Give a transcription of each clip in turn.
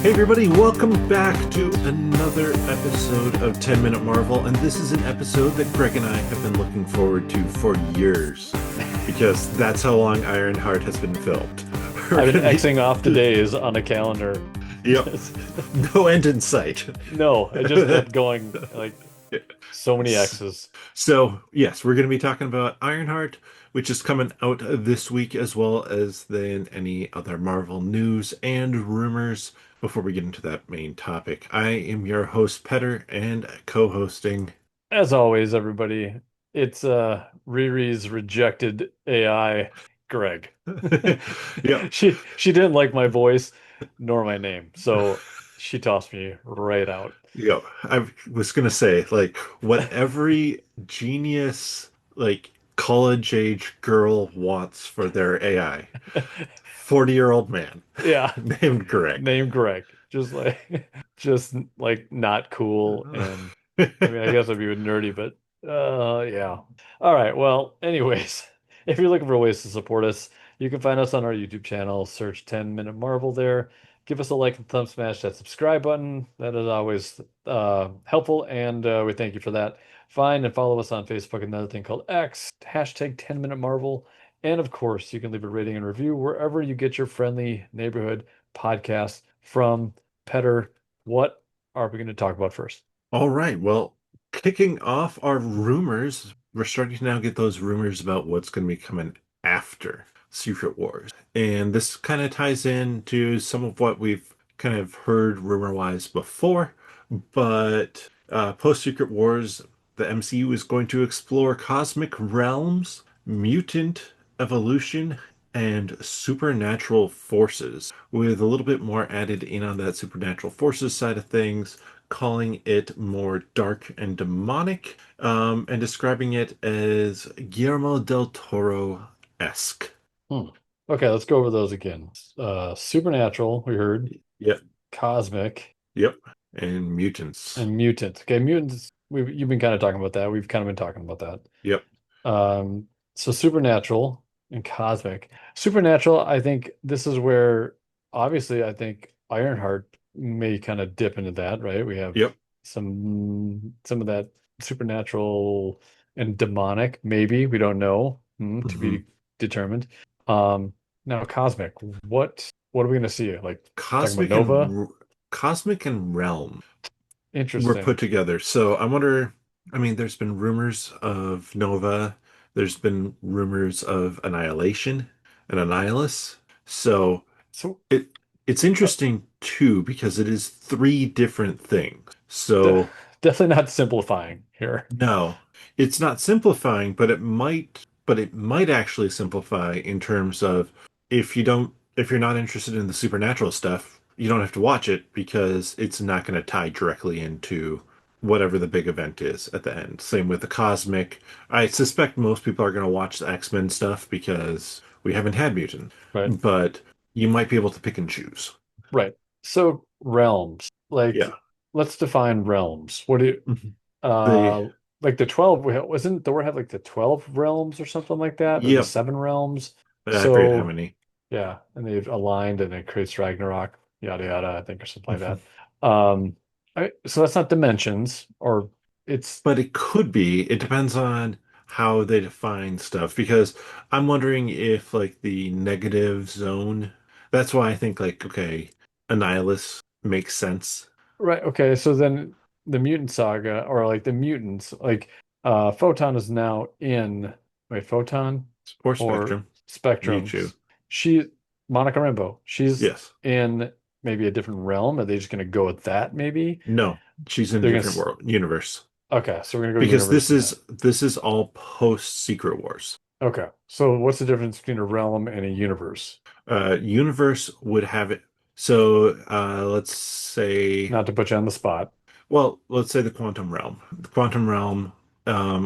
Hey everybody, welcome back to another episode of 10 Minute Marvel, and this is an episode that Greg and I have been looking forward to for years, because that's how long Ironheart has been filmed. I've been Xing off the days on a calendar. Yep, Just, no end in sight. no, it just kept going like so many X's. So, yes, we're going to be talking about Ironheart, which is coming out this week, as well as then any other Marvel news and rumors before we get into that main topic. I am your host, Petter, and co-hosting. As always, everybody, it's Riri's rejected AI, Greg. Yep. She didn't like my voice nor my name, so she tossed me right out. Yep. I was going to say, like, what every genius, like, college age girl wants for their AI. 40-year-old man Yeah, named Greg. name Greg. Just like not cool and I mean, I guess I'd be nerdy, but yeah. All right. Well, anyways, if you're looking for ways to support us, you can find us on our YouTube channel. Search 10 Minute Marvel there. Give us a like and thumb smash that subscribe button. That is always helpful, and we thank you for that. Find and follow us on Facebook, another thing called X, hashtag 10 Minute Marvel. And of course, you can leave a rating and review wherever you get your friendly neighborhood podcast from. Petter, what are we going to talk about first? All right. Well, kicking off our rumors, we're starting to now get those rumors about what's going to be coming after Secret Wars. And this kind of ties into some of what we've kind of heard rumor-wise before. But post Secret Wars, the MCU is going to explore cosmic realms, mutant evolution, and supernatural forces, with a little bit more added in on that supernatural forces side of things, calling it more dark and demonic, and describing it as Guillermo del Toro-esque. Hmm. Okay, let's go over those again. Supernatural, we heard, Yep, cosmic, yep, and mutants. and mutant. Okay, mutants, you've been kind of talking about that. We've kind of been talking about that. Yep. So supernatural and cosmic. Supernatural, I think this is where obviously I think Ironheart may kind of dip into that, right? We have Yep. some of that supernatural and demonic, maybe. We don't know. To Hmm. be determined. Um, Now cosmic. What are we gonna see? Like talking about Cosmic Nova? and Cosmic and Realm were Interesting. put together. So I wonder, I mean, there's been rumors of Nova, there's been rumors of Annihilation and Annihilus. So So it it's uh, interesting too because it is three different things. de So definitely not simplifying here. no, it's not simplifying, but it might actually simplify in terms of if you're not interested in the supernatural stuff, you don't have to watch it because it's not going to tie directly into whatever the big event is at the end. Same with the cosmic. I suspect most people are going to watch the X-Men stuff because we haven't had mutant, Right. but you might be able to pick and choose. Right. So realms, Yeah. like let's define realms. What do you Mhm. The uh like the 12 wasn't Thor have like the 12 realms or something like that or the Yep, seven realms? I forget how So many. yeah, and they've aligned and it creates Ragnarok, yada yada, I think or something like Mhm. that. So that's not dimensions or it's But it could be. It depends on how they define stuff because I'm wondering if like the negative zone, that's why I think like okay, Annihilus makes sense. right. Okay, so then the mutant saga or like the mutants, like Photon is now in wait, Photon Or or Spectrum, Spectrums. Mewtwo. She Monica Rambeau, she's Yes. in maybe a different realm. Are they just gonna go with that maybe? No, she's in a They're gonna different world universe okay, so we're gonna go because universe in that. this is all post Secret Wars. Okay. So what's the difference between a realm and a universe? Universe would have it. So let's say Not to put you on the spot. Well, let's say the quantum realm. The quantum realm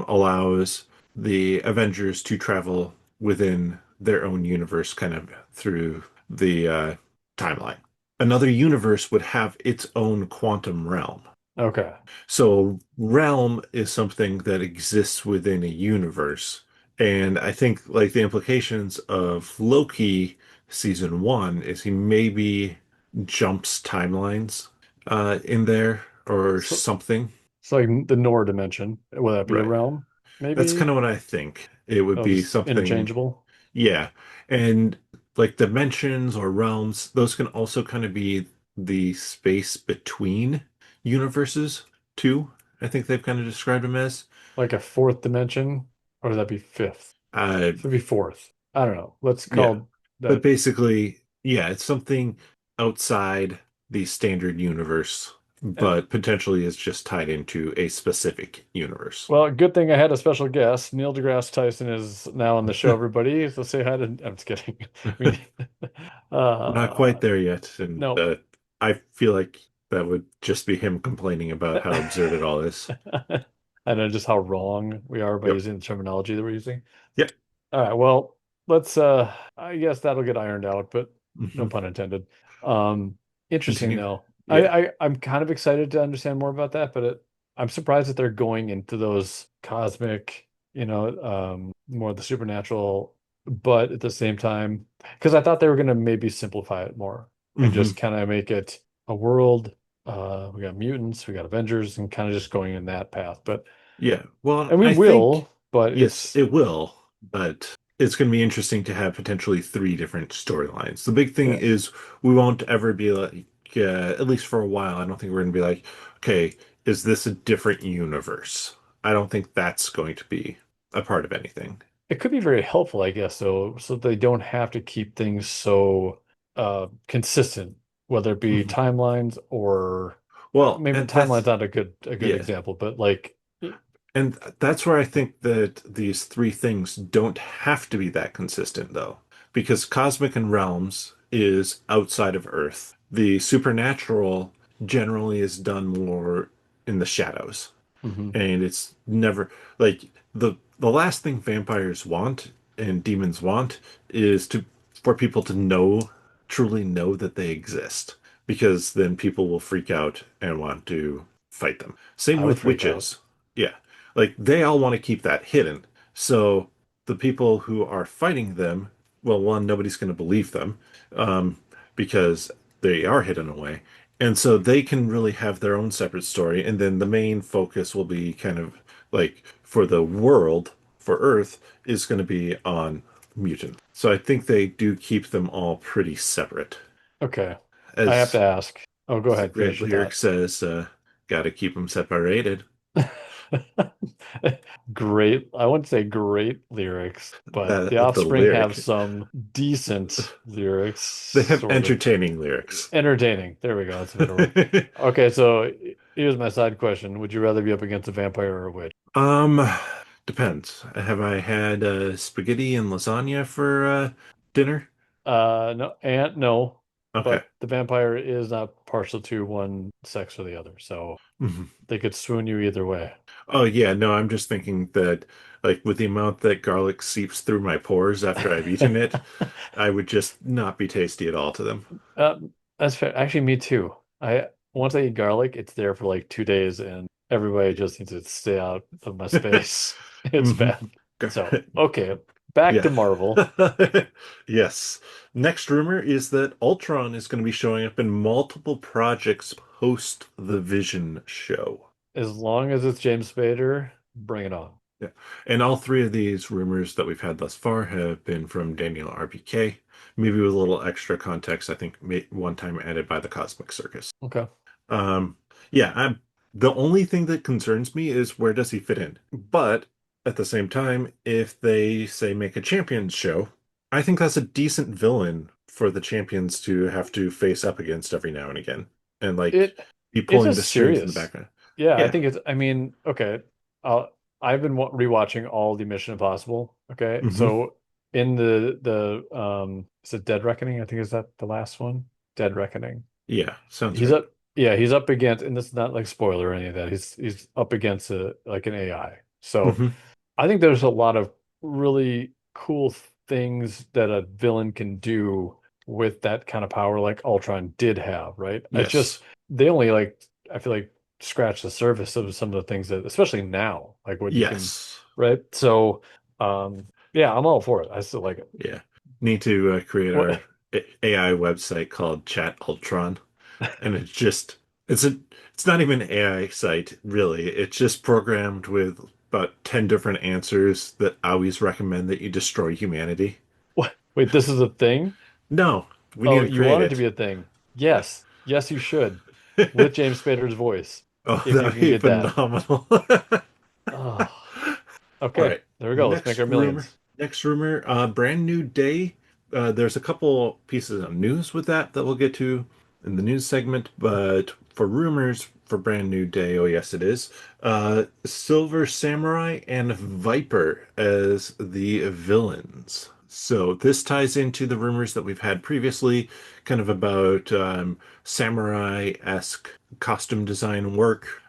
allows the Avengers to travel within their own universe, kind of through the timeline. Another universe would have its own quantum realm. Okay. So, realm is something that exists within a universe. And I think, like, the implications of Loki season one is he maybe jumps timelines in there or So, something. so like the Nor dimension, will that be a Right. realm? That's kind Maybe? of what I think. It would Oh, be just something, interchangeable? yeah. And like dimensions or realms, those can also kind of be the space between universes too. I think they've kind of described them as. Like a fourth dimension? Or would that be fifth? Uh, Should be fourth. I don't know. Let's yeah. call But that. basically, yeah, it's something outside the standard universe, eh, but potentially is just tied into a specific universe. Well, good thing I had a special guest. Neil deGrasse Tyson is now on the show, everybody. So say hi to. I'm just kidding. I mean, We're not quite uh, there yet, and no. I feel like that would just be him complaining about how absurd it all is. I know just how wrong we are by Yep. using the terminology that we're using. Yep. All right, well, let's I guess that'll get ironed out, but no Hmm. pun intended. Um Interesting Continue. though. Yeah. I'm kind of excited to understand more about that, but I'm surprised that they're going into those cosmic, more of the supernatural, but at the same time, because I thought they were gonna maybe simplify it more and Hmm. just kind of make it a world. We got mutants, we got Avengers, and kind of just going in that path. But Yeah. Well, and we I think will, but yes, it's it will, but it's going to be interesting to have potentially three different storylines. The big thing yeah. is we won't ever be like, at least for a while, I don't think we're going to be like, okay, is this a different universe? I don't think that's going to be a part of anything. It could be very helpful, I guess, so they don't have to keep things so consistent, whether it be Mhm. timelines or Well, maybe and timeline's that's not a good yeah. example, but like And that's where I think that these three things don't have to be that consistent, though, because cosmic and realms is outside of Earth. The supernatural generally is done more in the shadows, mhm. and it's never like the last thing vampires want and demons want is to for people to truly know that they exist, because then people will freak out and want to fight them. Same I would with freak out. witches. Yeah. Like they all want to keep that hidden. So the people who are fighting them, well, one, nobody's going to believe them, um, because they are hidden away. And so they can really have their own separate story. And then the main focus will be kind of like for the world, for Earth, is going to be on mutant. So I think they do keep them all pretty separate. Okay. I have to As, ask. Oh, go as the ahead, great finish your lyric thought. says, gotta keep them separated. Great. I wouldn't say great lyrics, but the The Offspring have lyric. some decent lyrics, They have sort of. entertaining lyrics. Entertaining. There we go. That's a better word. Okay, so here's my side question. Would you rather be up against a vampire or a witch? Um, depends. Have I had spaghetti and lasagna for dinner? No, and no, Okay. but the vampire is not partial to one sex or the other, so Mhm. they could swoon you either way. Oh yeah, no, I'm just thinking that like with the amount that garlic seeps through my pores after I've eaten it, I would just not be tasty at all to them. Uh, that's fair. Actually, me too. I once I eat garlic, it's there for like 2 days, and everybody just needs to stay out of my space. It's Hmm. bad. So, okay, back to Yeah. Marvel. Yes. Next rumor is that Ultron is going to be showing up in multiple projects post the Vision show. As long as it's James Spader, bring it on. Yeah. And all three of these rumors that we've had thus far have been from Daniel RPK, maybe with a little extra context, I think one time added by the Cosmic Circus. Okay. Um, yeah, the only thing that concerns me is where does he fit in? But at the same time, if they say make a Champions show, I think that's a decent villain for the Champions to have to face up against every now and again and like It be it's pulling a the strings in the serious. background. Yeah, I Yeah. think it's. I mean, okay. I've been rewatching all the Mission Impossible. Okay, Hmm. so in the is it Dead Reckoning? I think is that the last one? Dead Reckoning. Yeah, sounds He's right. up. Yeah, he's up against, and this is not like spoiler or any of that. He's up against a like an AI. So Hmm. I think there's a lot of really cool things that a villain can do with that kind of power, like Ultron did have, right? It's just Yes. they only like I feel like scratch the surface of some of the things that, especially now, like what you can, Yes. right? So, yeah, I'm all for it. I still like it. Yeah. Need to create our What? AI website called Chat Ultron, and it's a it's not even an AI site really. It's just programmed with about 10 different answers that always recommend that you destroy humanity. What? Wait, this is a thing? No, we need Oh, to you create want it to be it. a thing? Yes. Yes, you should. With James Spader's voice, Oh, if that you would can be get that. phenomenal. Oh, All okay. right. There we go. Let's make our millions. Next rumor, brand new day. There's a couple pieces of news with that we'll get to in the news segment, but for rumors for brand new day, oh yes, it is. Silver Samurai and Viper as the villains. So this ties into the rumors that we've had previously, kind of about samurai-esque costume design work,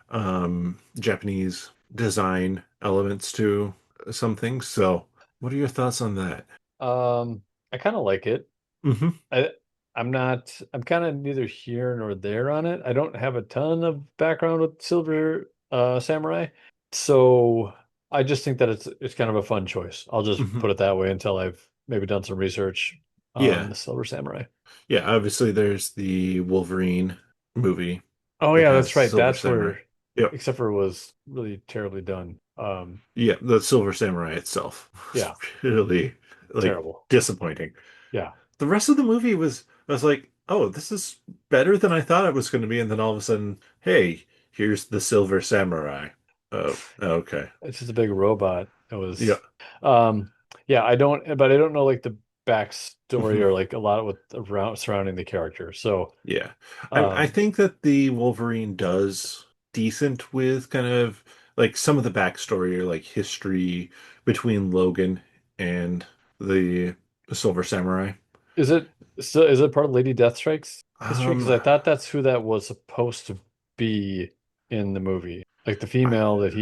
Japanese design elements to some things. So, what are your thoughts on that? Um, I kind of like it. Hmm. I I'm kind of neither here nor there on it. I don't have a ton of background with Silver Samurai. So I just think that it's kind of a fun choice. I'll just Hmm. put it that way until I've maybe done some research on Yeah. the Silver Samurai. Yeah. Obviously, there's the Wolverine movie Oh that yeah, has that's right. Silver That's Samurai. where, Yep. except for it was really terribly done. Yeah. The Silver Samurai itself was Yeah, really like terrible. disappointing. Yeah. The rest of the movie I was like, oh, this is better than I thought it was going to be. And then all of a sudden, hey, here's the Silver Samurai. Oh, okay. It's just a big robot. It Yeah. was, um, yeah, but I don't know like the backstory Mhm. or like a lot of what around surrounding the character. So, Yeah. I um, think that the Wolverine does decent with kind of like some of the backstory or like history between Logan and the Silver Samurai. is it still is it part of Lady Deathstrike's history? Because Um, I thought that's who that was supposed to be in the movie, like the female that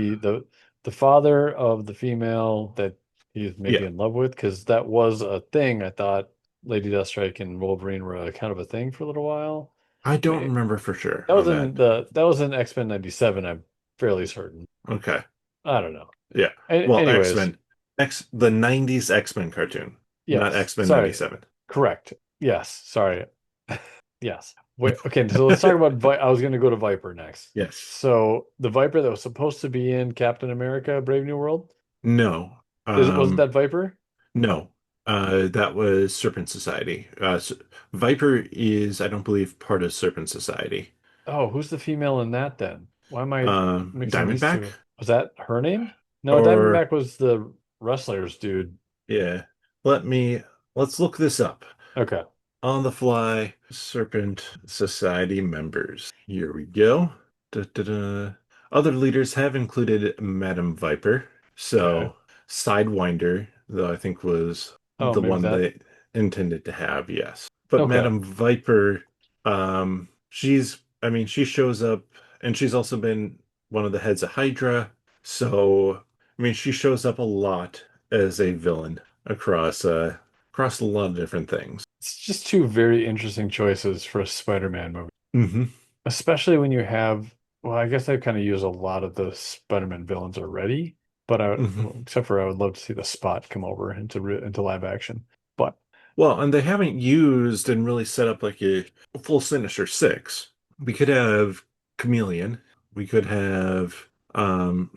the father of the female that he's maybe yeah, in love with, because that was a thing. I thought Lady Deathstrike and Wolverine were a kind of a thing for a little while. I I don't mean, remember for sure on that. that was in X-Men 97, I'm fairly certain. Okay. I don't know. Yeah. Well, Anyways, X-Men, the 90s X-Men cartoon, not yes. X-Men Sorry. 97. Correct. Yes. Sorry. Yes. Wait, okay, so let's talk about I was going to go to Viper next. Yes. So the Viper that was supposed to be in Captain America Brave New World, No. is wasn't that Viper? No, that was Serpent Society. Viper is, I don't believe, part of Serpent Society. Oh, who's the female in that then? Why am I mixing these Diamondback, two? Was that her name? No, or Diamondback was the wrestlers dude. yeah, let me let's look this up. Okay. On the fly, Serpent Society members. Here we go. Da, da, da. Other leaders have included Madam Viper. Okay. So, Sidewinder, though I think was Oh, the maybe one that. they intended to have, yes. But Okay. Madam Viper, I mean, she shows up and she's also been one of the heads of Hydra. So, I mean, she shows up a lot as a villain across a lot of different things. It's just two very interesting choices for a Spider-Man movie. Hmm. Especially when you have, well, I guess they've kind of used a lot of the Spider-Man villains already, but Hmm. well, except for I would love to see the Spot come over into live action. But Well, and they haven't used and really set up like a full Sinister Six. We could have Chameleon. We could have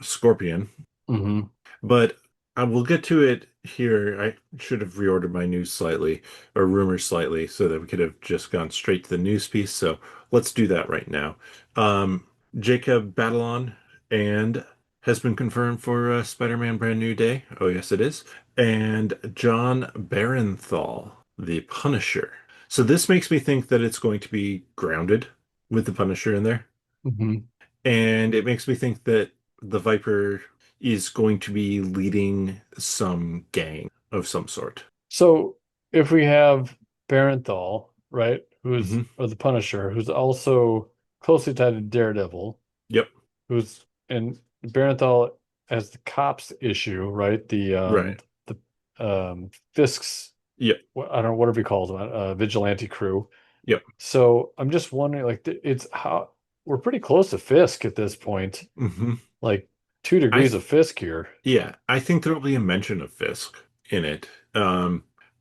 Scorpion. hmm But I will get to it here. I should have reordered my news slightly or rumors slightly so that we could have just gone straight to the news piece. So let's do that right now. Um, Jacob Batalon and has been confirmed for Spider-Man Brand New Day. Oh, yes, it is. And John Barenthal, the Punisher. So this makes me think that it's going to be grounded with the Punisher in there. hmm And it makes me think that the Viper is going to be leading some gang of some sort. So if we have Barenthal, right, who's Hmm. or the Punisher, who's also closely tied to Daredevil, Yep. who's and Barenthal has the cops issue, right? Right. The Fisk's Yep. I don't know whatever he calls them, vigilante crew. Yep. So I'm just wondering, like, it's how we're pretty close to Fisk at this point, Hmm. like two I degrees th of Fisk here. Yeah, I think there'll be a mention of Fisk in it.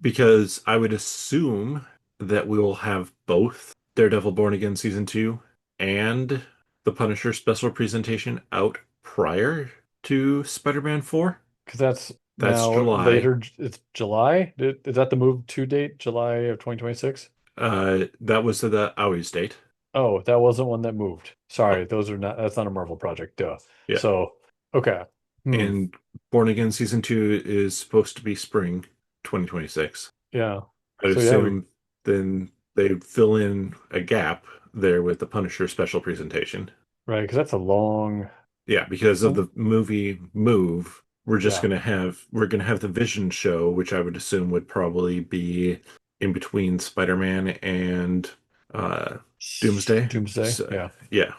Because I would assume that we will have both Daredevil Born Again Season 2 and the Punisher special presentation out prior to Spider-Man 4. Because that's That's now July. later. It's July. Is that the move to date? July of 2026? That was the Aui's date. Oh, that wasn't one that moved. Oh, Sorry, those are not. That's not a Marvel project. Duh. yeah. So, okay. Hmm. And Born Again Season 2 is supposed to be spring 2026. Yeah. I'd So yeah, we assume then they fill in a gap there with the Punisher special presentation. right because that's a long. Yeah, because of Oh, the movie Move, yeah. we're gonna have the Vision show, which I would assume would probably be in between Spider-Man and uh Doomsday. Doomsday. So Yeah. yeah,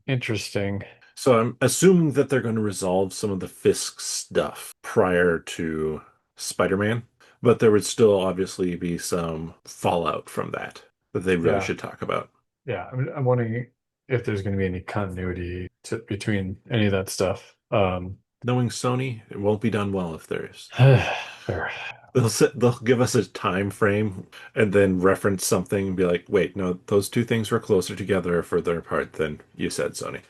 Interesting. so I'm assuming that they're going to resolve some of the Fisk stuff prior to Spider-Man, but there would still obviously be some fallout from that that they really Yeah. should talk about. Yeah. I'm wondering if there's going to be any continuity between any of that stuff. Knowing Sony, it won't be done well if there is. Fair. They'll give us a time frame and then reference something and be like, wait, no, those two things were closer together or further apart than you said, Sony.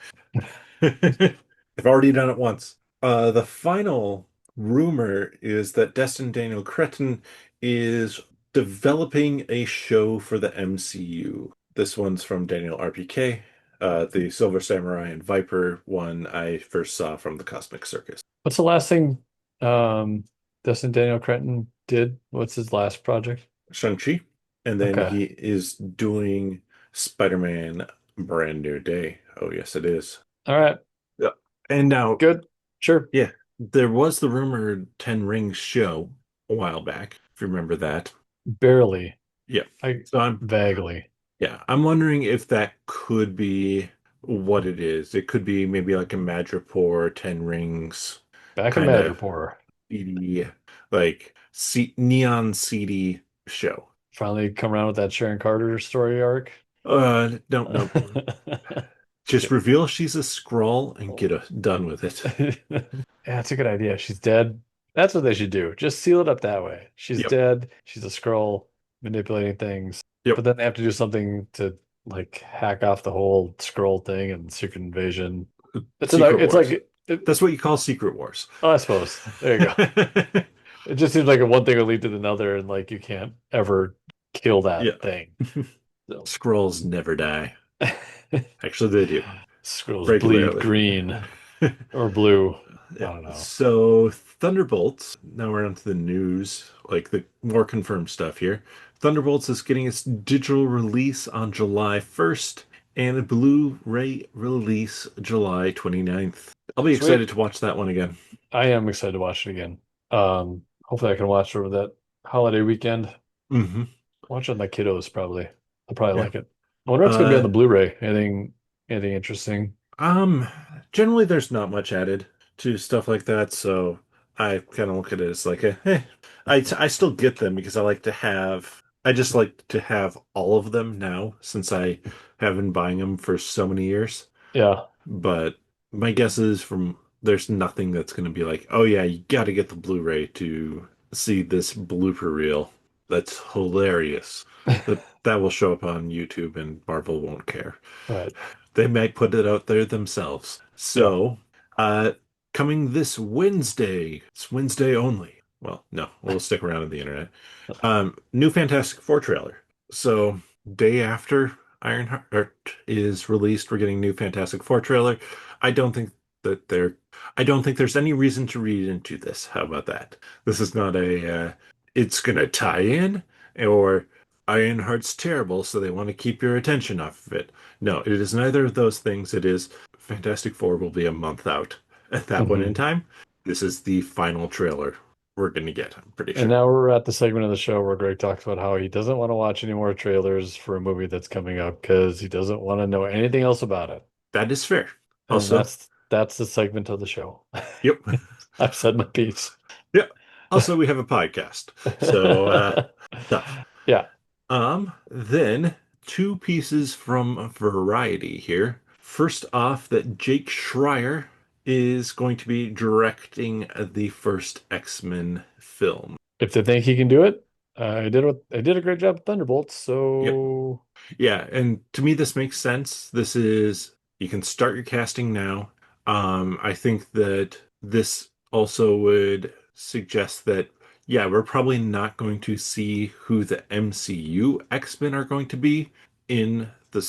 They've already done it once. The final rumor is that Destin Daniel Cretton is developing a show for the MCU. This one's from Daniel RPK, the Silver Samurai and Viper one I first saw from the Cosmic Circus. What's the last thing Dustin Daniel Cretton did? What's his last project? Shang-Chi, and then Okay. he is doing Spider-Man Brand New Day. Oh, yes, it is. All right. Yeah. And now, Good. Sure. yeah, there was the rumored Ten Rings show a while back, if you remember that. Barely. Yeah. I So vaguely. I'm wondering if that could be what it is. It could be maybe like a Madripoor, Ten Rings Back in kind of Madripoor. seedy, like neon seedy show. Finally come around with that Sharon Carter story arc. Nope, nope. Just reveal she's a scroll and get done with it. Yeah, it's a good idea. She's dead. That's what they should do. Just seal it up that way. She's Yep. dead. She's a scroll manipulating things. Yep. But then they have to do something to like hack off the whole scroll thing and secret invasion. Secret It's Wars. like That's what you call Secret Wars. oh, I suppose. There you go. It just seems like one thing will lead to another, and like you can't ever kill that Yeah. thing. So Scrolls never die. Actually, they do scrolls bleed regularly. green or blue. I Yeah. don't know. So Thunderbolts. Now we're on to the news, like the more confirmed stuff here. Thunderbolts is getting its digital release on July 1st and a Blu-ray release July 29th. I'll be Sweet. excited to watch that one again. I am excited to watch it again. Hopefully I can watch it over that holiday weekend. Hmm. Watch it with my kiddos probably. I'll probably Yeah. like it. I wonder what's gonna be on Uh, the Blu-ray. Anything interesting? Um, Generally there's not much added to stuff like that, so I kind of look at it as like I still get them because I just like to have all of them now since I have been buying them for so many years. Yeah. But my guess is from there's nothing that's going to be like, oh yeah, you got to get the Blu-ray to see this blooper reel. That's hilarious. That will show up on YouTube and Marvel won't care. Right. They might put it out there themselves. Yeah. So, uh, coming this Wednesday, it's Wednesday only. Well, no, we'll stick around on the internet. New Fantastic Four trailer. So, day after Ironheart is released, we're getting new Fantastic Four trailer. I don't think that there, I don't think there's any reason to read into this. How about that? This is not it's gonna tie in, or Ironheart's terrible, so they want to keep your attention off of it. No, it is neither of those things. It is Fantastic Four will be a month out at that point in Hmm. time. This is the final trailer we're going to get, I'm pretty And sure. now we're at the segment of the show where Greg talks about how he doesn't want to watch any more trailers for a movie that's coming up because he doesn't want to know anything else about it. That is fair. And Also, that's the segment of the show. yep. I've said my piece. Yep. Also, we have a podcast. So, tough. Yeah. Then two pieces from Variety here. First off, that Jake Schreier is going to be directing the first X-Men film. If they think he can do it, I did a great job with Thunderbolts, Yep. so Yeah, and to me this makes sense. This is you can start your casting now. I think that this also would suggest that yeah, we're probably not going to see who the MCU X-Men are going to be in the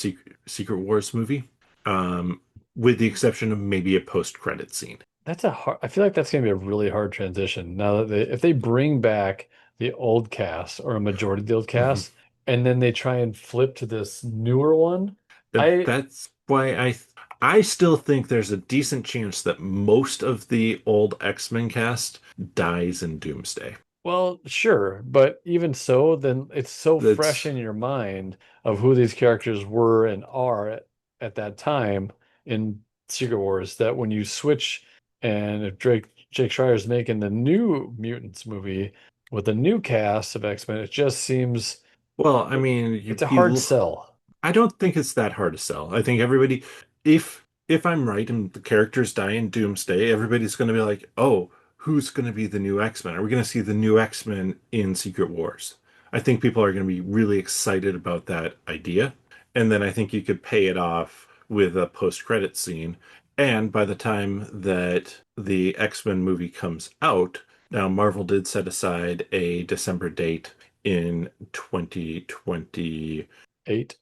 Secret Wars movie, um, with the exception of maybe a post-credit scene. that's a hard. I feel like that's gonna be a really hard transition. Now that if they bring back the old cast or a majority of the old Mhm. cast, and then they try and flip to this newer one, I That's why I still think there's a decent chance that most of the old X-Men cast dies in Doomsday. well, sure, but even so, then it's so fresh That's in your mind of who these characters were and are at that time in Secret Wars that when you switch and if Jake Schreier's making the new Mutants movie with a new cast of X-Men, it just seems well, I mean, it's a hard sell. I don't think it's that hard to sell. I think everybody, if I'm right and the characters die in Doomsday, everybody's going to be like, "Oh, who's going to be the new X-Men? Are we going to see the new X-Men in Secret Wars?" I think people are going to be really excited about that idea, and then I think you could pay it off with a post-credit scene. And by the time that the X-Men movie comes out, now Marvel did set aside a December date in 2020 8,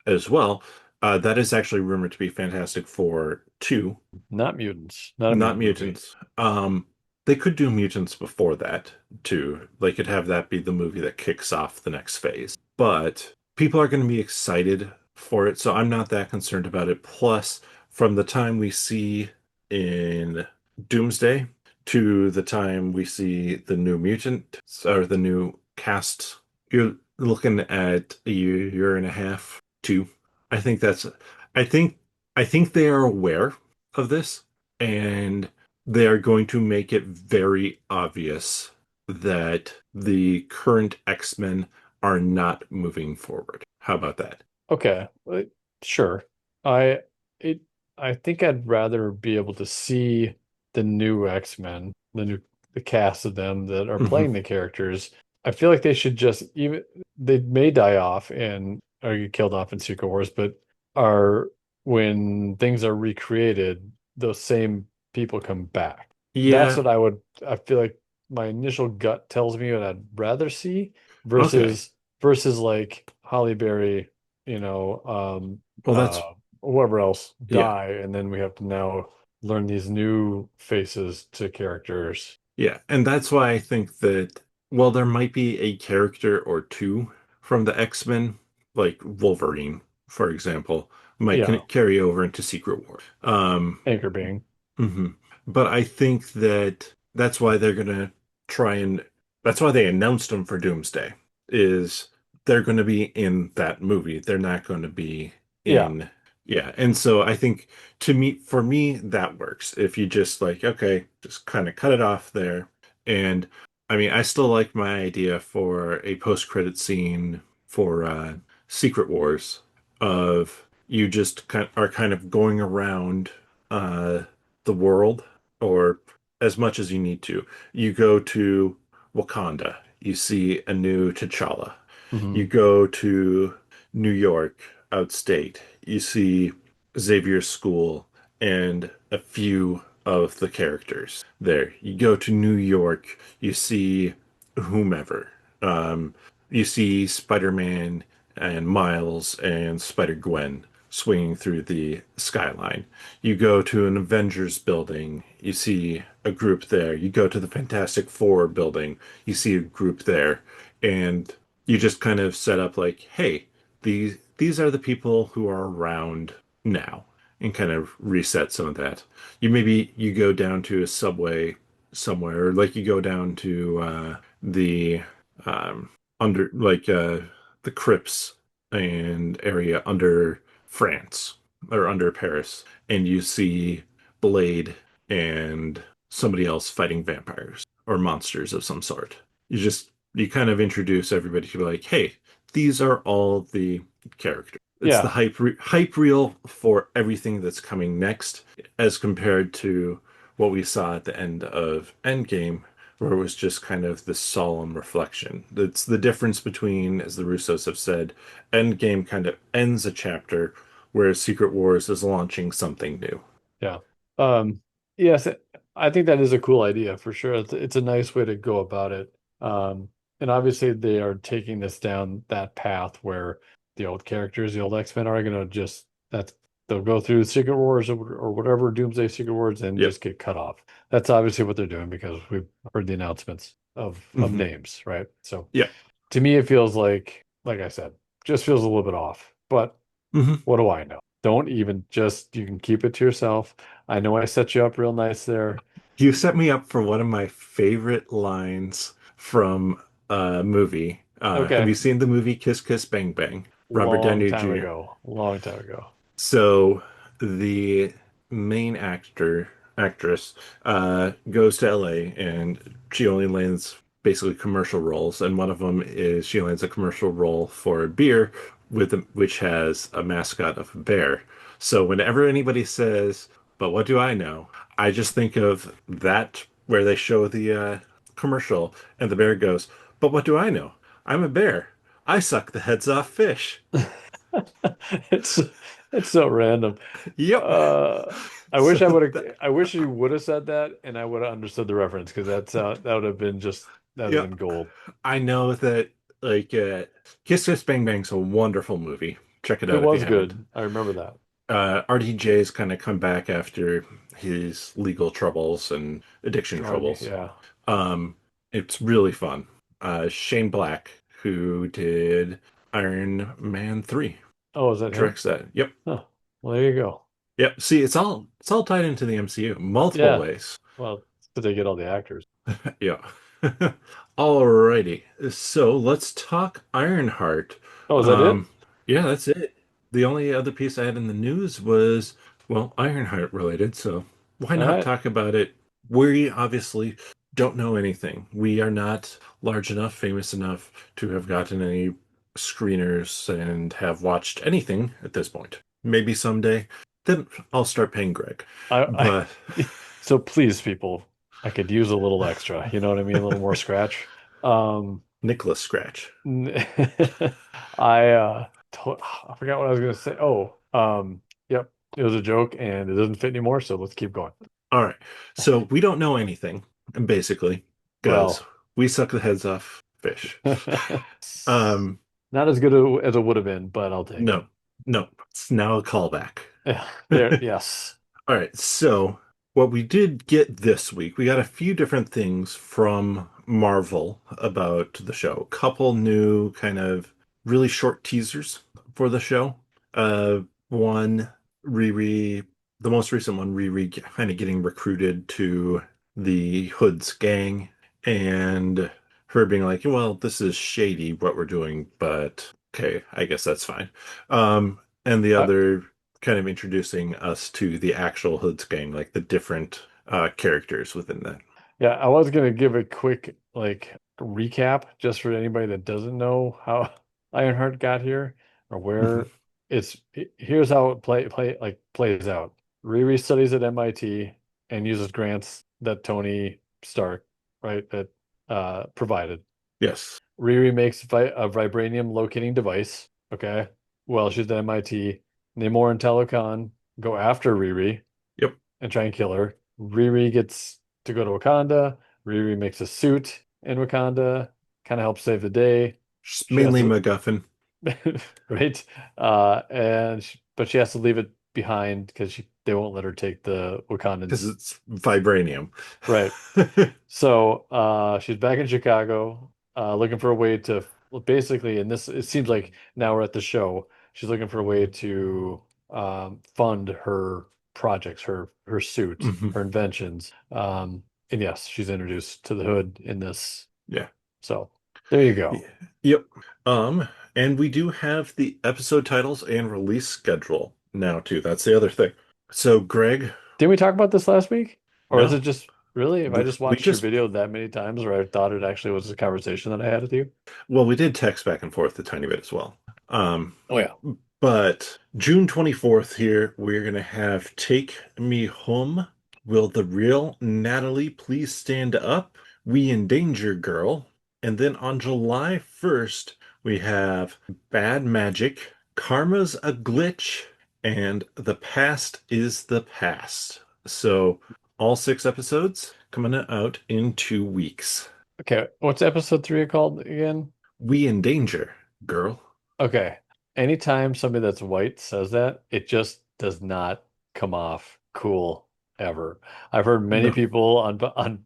as well. That is actually rumored to be Fantastic Four 2, not mutants, not a not mutant movie. mutants. They could do mutants before that too. They could have that be the movie that kicks off the next phase. But people are going to be excited for it, so I'm not that concerned about it. Plus, from the time we see in Doomsday to the time we see the new mutant or the new cast, you're looking at a year and a half, two. I think that's I think I think they are aware of this and they are going to make it very obvious that the current X-Men are not moving forward. How about that? Okay, sure. I it I think I'd rather be able to see the new X-Men, the cast of them that are Hmm. playing the characters. I feel like they should just even they may die off and or get killed off in Secret Wars, but are when things are recreated, those same people come back. That's Yeah, what I feel like my initial gut tells me what I'd rather see okay. versus like Holly Berry Well, that's whoever else yeah. die, and then we have to now learn these new faces to characters. Yeah, and that's why I think that, well, there might be a character or two from the X-Men, like Wolverine, for example, might Yeah, carry over into Secret War. Anchor being. Mhm. But I think that that's why they're gonna try and that's why they announced them for Doomsday, is they're gonna be in that movie. They're not gonna be Yeah, in, yeah. And so I think for me, that works. If you just like, okay, just kind of cut it off there. And I mean, I still like my idea for a post-credit scene for Secret Wars of you just are kind of going around uh the world, or as much as you need to. You go to Wakanda, you see a new T'Challa. You hmm go to New York, outstate, you see Xavier's school and a few of the characters there. You go to New York, you see whomever. Um, you see Spider-Man and Miles and Spider-Gwen swinging through the skyline. You go to an Avengers building, you see a group there. You go to the Fantastic Four building, you see a group there. And you just kind of set up like, hey, these are the people who are around now, and kind of reset some of that. You go down to a subway somewhere, or like you go down to the um, under the crypts and area under France or under Paris, and you see Blade and somebody else fighting vampires or monsters of some sort. You kind of introduce everybody to be like, hey, these are all the characters. It's the yeah, hype reel for everything that's coming next, as compared to what we saw at the end of Endgame, where it was just kind of this solemn reflection. It's the difference between, as the Russos have said, Endgame kind of ends a chapter, whereas Secret Wars is launching something new. Yeah. Um, yes, I think that is a cool idea for sure. It's a nice way to go about it. And obviously they are taking this down that path where the old characters, the old X-Men are gonna just that's they'll go through Secret Wars or whatever Doomsday Secret Wars and Yep. just get cut off. That's obviously what they're doing because we've heard the announcements of Hmm. names, right? So Yeah. to me it feels like I said, just feels a little bit off. But Hmm. what do I know? Don't even just, you can keep it to yourself. I know I set you up real nice there. You set me up for one of my favorite lines from a movie. Have Okay. you seen the movie Kiss Kiss Bang Bang? Robert Long Downey time Jr. ago. Long time ago. So the main actress, goes to LA and she only lands basically commercial roles, and one of them is she lands a commercial role for a beer which has a mascot of a bear. So whenever anybody says, "But what do I know?" I just think of that where they show the commercial and the bear goes, "But what do I know? I'm a bear. I suck the heads off fish." It's it's so random. Yep. Uh I So wish that, I wish you would have said that and I would have understood the reference because that would have been just that would have yeah, been gold. I know that like Kiss Kiss Bang Bang's a wonderful movie. Check it It out if you was haven't. good. I remember that. RDJ's kind of come back after his legal troubles and addiction Drug, troubles. yeah. Um, it's really fun. Shane Black, who did Iron Man 3, Oh, is that him? directs that. Yep. Huh. Well, there you go. Yep. See, it's all tied into the MCU multiple Yeah. ways. Well, did they get all the actors? Yeah. Alrighty. So let's talk Ironheart. Oh, is that it? Um, yeah, that's it. The only other piece I had in the news was, well, Ironheart related, so why All not right. talk about it? We obviously don't know anything. We are not large enough, famous enough to have gotten any screeners and have watched anything at this point. Maybe someday. Then I'll start paying Greg. But So please, people, I could use a little extra. You know what I mean? A little more scratch. Um, Nicholas Scratch. I forgot what I was gonna say. Oh, yep, it was a joke and it doesn't fit anymore. So let's keep going. All right. So we don't know anything, basically, because Well, we suck the heads off fish. not Um, as good as it would have been, but I'll take it. no, no, it's now a callback. Yeah, there. Yes. All right. So what we did get this week, we got a few different things from Marvel about the show. A couple new kind of really short teasers for the show. One, Riri, the most recent one, Riri kind of getting recruited to the Hood's gang, and her being like, well, this is shady what we're doing, but okay, I guess that's fine. And the I, other kind of introducing us to the actual Hood's gang, like the different characters within that. Yeah, I was gonna give a quick recap just for anybody that doesn't know how Ironheart got here or Mhm. where here's how it plays out. Riri studies at MIT and uses grants that Tony Stark, right, that provided. Yes. Riri makes a vibranium locating device. Okay. Well, she's at MIT. Namor and Talokan go after Riri Yep. and try and kill her. Riri gets to go to Wakanda. Riri makes a suit in Wakanda, kind of helps save the day. Just She has mainly to, MacGuffin right? But she has to leave it behind because they won't let her take the because Wakandans. it's vibranium. Right. So she's back in Chicago, looking for a way to basically, and this it seems like now we're at the show. She's looking for a way to fund her projects, her suit, Mhm. her inventions. And yes, she's introduced to the hood in this. Yeah. So there you go. Yeah. Yep. And we do have the episode titles and release schedule now too. That's the other thing. So, Greg, Didn't we talk about this last week? Or is it no, just really, if I just we watched your just video that many times, or I thought it actually was a conversation that I had with you? well, we did text back and forth a tiny bit as well. Um, Oh yeah. but June 24th here, we're gonna have Take Me Home. Will the real Natalie please stand up? We Endanger Girl. And then on July 1st, we have Bad Magic, Karma's a Glitch, and The Past is the Past. So all 6 episodes coming out in 2 weeks. Okay, what's episode three called again? We Endanger Girl. Okay. Anytime somebody that's white says that, it just does not come off cool ever. I've heard many No. people on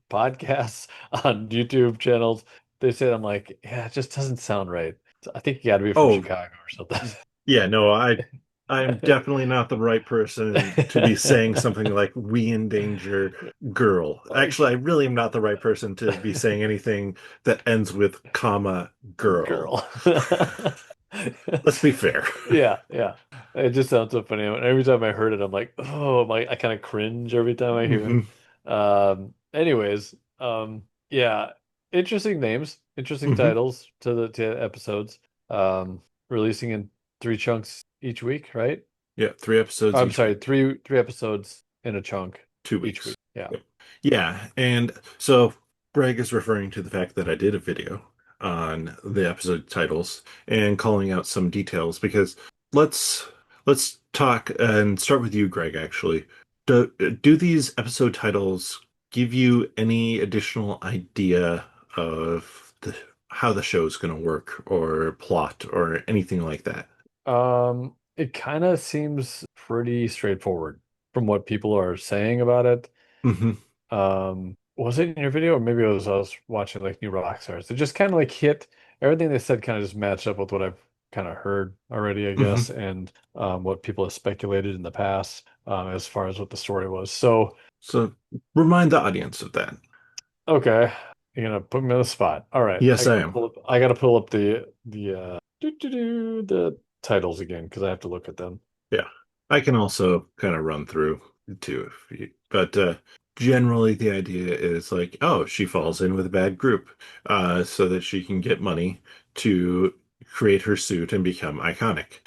podcasts, on YouTube channels, they say I'm like, yeah, it just doesn't sound right. I think you got to be from Oh, Chicago or something. yeah, no, I am definitely not the right person to be saying something like "we endanger girl." Actually, I Like, really am not the right person to be saying anything that ends with comma girl. girl. Let's be fair. Yeah, yeah. It just sounds so funny. And every time I heard it, I'm like, oh my, I kind of cringe every time I hear it. Hmm. Anyways, yeah, interesting names, interesting Hmm. titles to episodes. Releasing in three chunks each week, right? Yeah, 3 episodes I'm each sorry, week. three episodes in a chunk two each week. weeks. Yeah. Yep. Yeah, and so Greg is referring to the fact that I did a video on the episode titles and calling out some details because let's let's talk and start with you, Greg, actually. Do these episode titles give you any additional idea of how the show is going to work or plot or anything like that? It kind of seems pretty straightforward from what people are saying about it. Hmm. Was it in your video or maybe I was watching like New Rock Stars? It just kind of like hit everything they said kind of just matched up with what I've kind of heard already, I guess, Hmm. and what people have speculated in the past as far as what the story was. So, So remind the audience of that. okay, you're gonna put me on the spot. All right, Yes, I am. I gotta pull up the titles again because I have to look at them. Yeah. I can also kind of run through too, but generally the idea is like, oh, she falls in with a bad group, so that she can get money to create her suit and become iconic.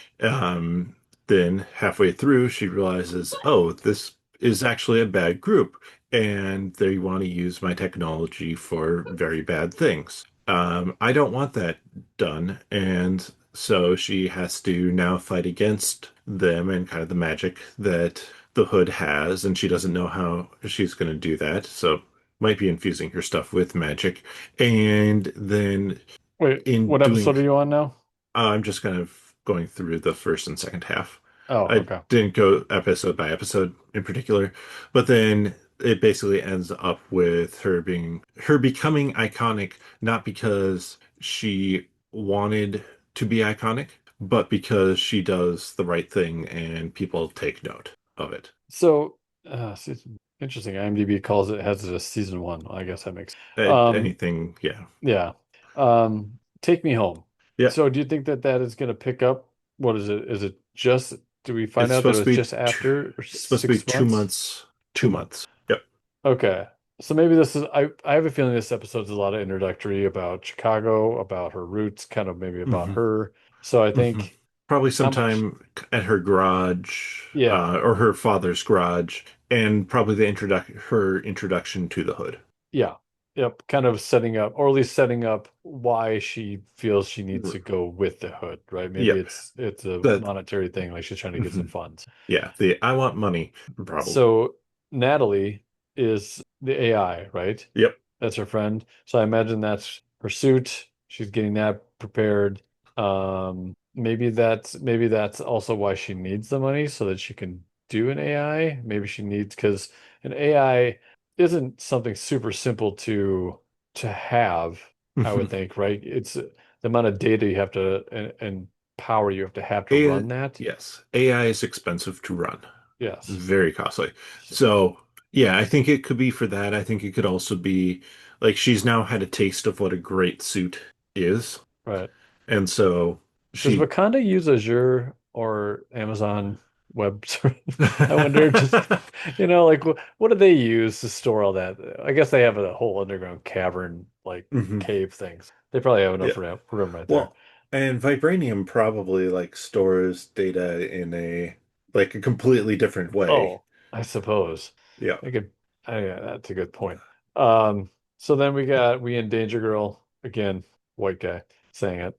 Then halfway through, she realizes, oh, this is actually a bad group, and they want to use my technology for very bad things. I don't want that done, and so she has to now fight against them and kind of the magic that the hood has, and she doesn't know how she's going to do that. So might be infusing her stuff with magic. And then Wait, in what doing, episode are you on now? I'm just kind of going through the first and second half. Oh, I okay. didn't go episode by episode in particular, but then it basically ends up with her becoming iconic, not because she wanted to be iconic, but because she does the right thing and people take note of it. So, interesting. IMDb calls it has it as season one. I guess that makes. Um, Anything, yeah. yeah. Take Me Home. Yeah, So, do you think that that is going to pick up? What is it? Is it just? Do we find it's out that it supposed was to be just after it's supposed to be 6 months? 2 months, 2 months. 2 months. Yep. Okay. So maybe this is. I have a feeling this episode's a lot of introductory about Chicago, about her roots, kind of maybe about Hmm. her. So I Hmm. think Probably how much? sometime at her garage, Yeah. or her father's garage, and probably the introduction to the hood. Yeah. Yep. Kind of setting up, or at least setting up why she feels she needs R- to go with the hood, right? Maybe Yep. it's a That. monetary thing, like she's trying to get some Mhm. funds. Yeah. The I want money problem. So Natalie is the AI, right? Yep. That's her friend. So I imagine that's her suit. She's getting that prepared. Maybe that's also why she needs the money so that she can do an AI. Maybe she needs because an AI isn't something super simple to have, I would Hmm. think, right? It's the amount of data you have to and power you have to A run that. yes, AI is expensive to run. Yes. Very costly. So, So, yeah, I think it could be for that. I think it could also be like she's now had a taste of what a great suit is. right. And so Does she Wakanda use Azure or Amazon Web? I wonder, just like what do they use to store all that? I guess they have a whole underground cavern, like Mhm. cave things. They probably have Yeah. enough room right there. Well, and vibranium probably like stores data in a like a completely different way. Oh, I suppose Yeah. I could. That's a good point. Um, So then we in Danger Girl again, white guy saying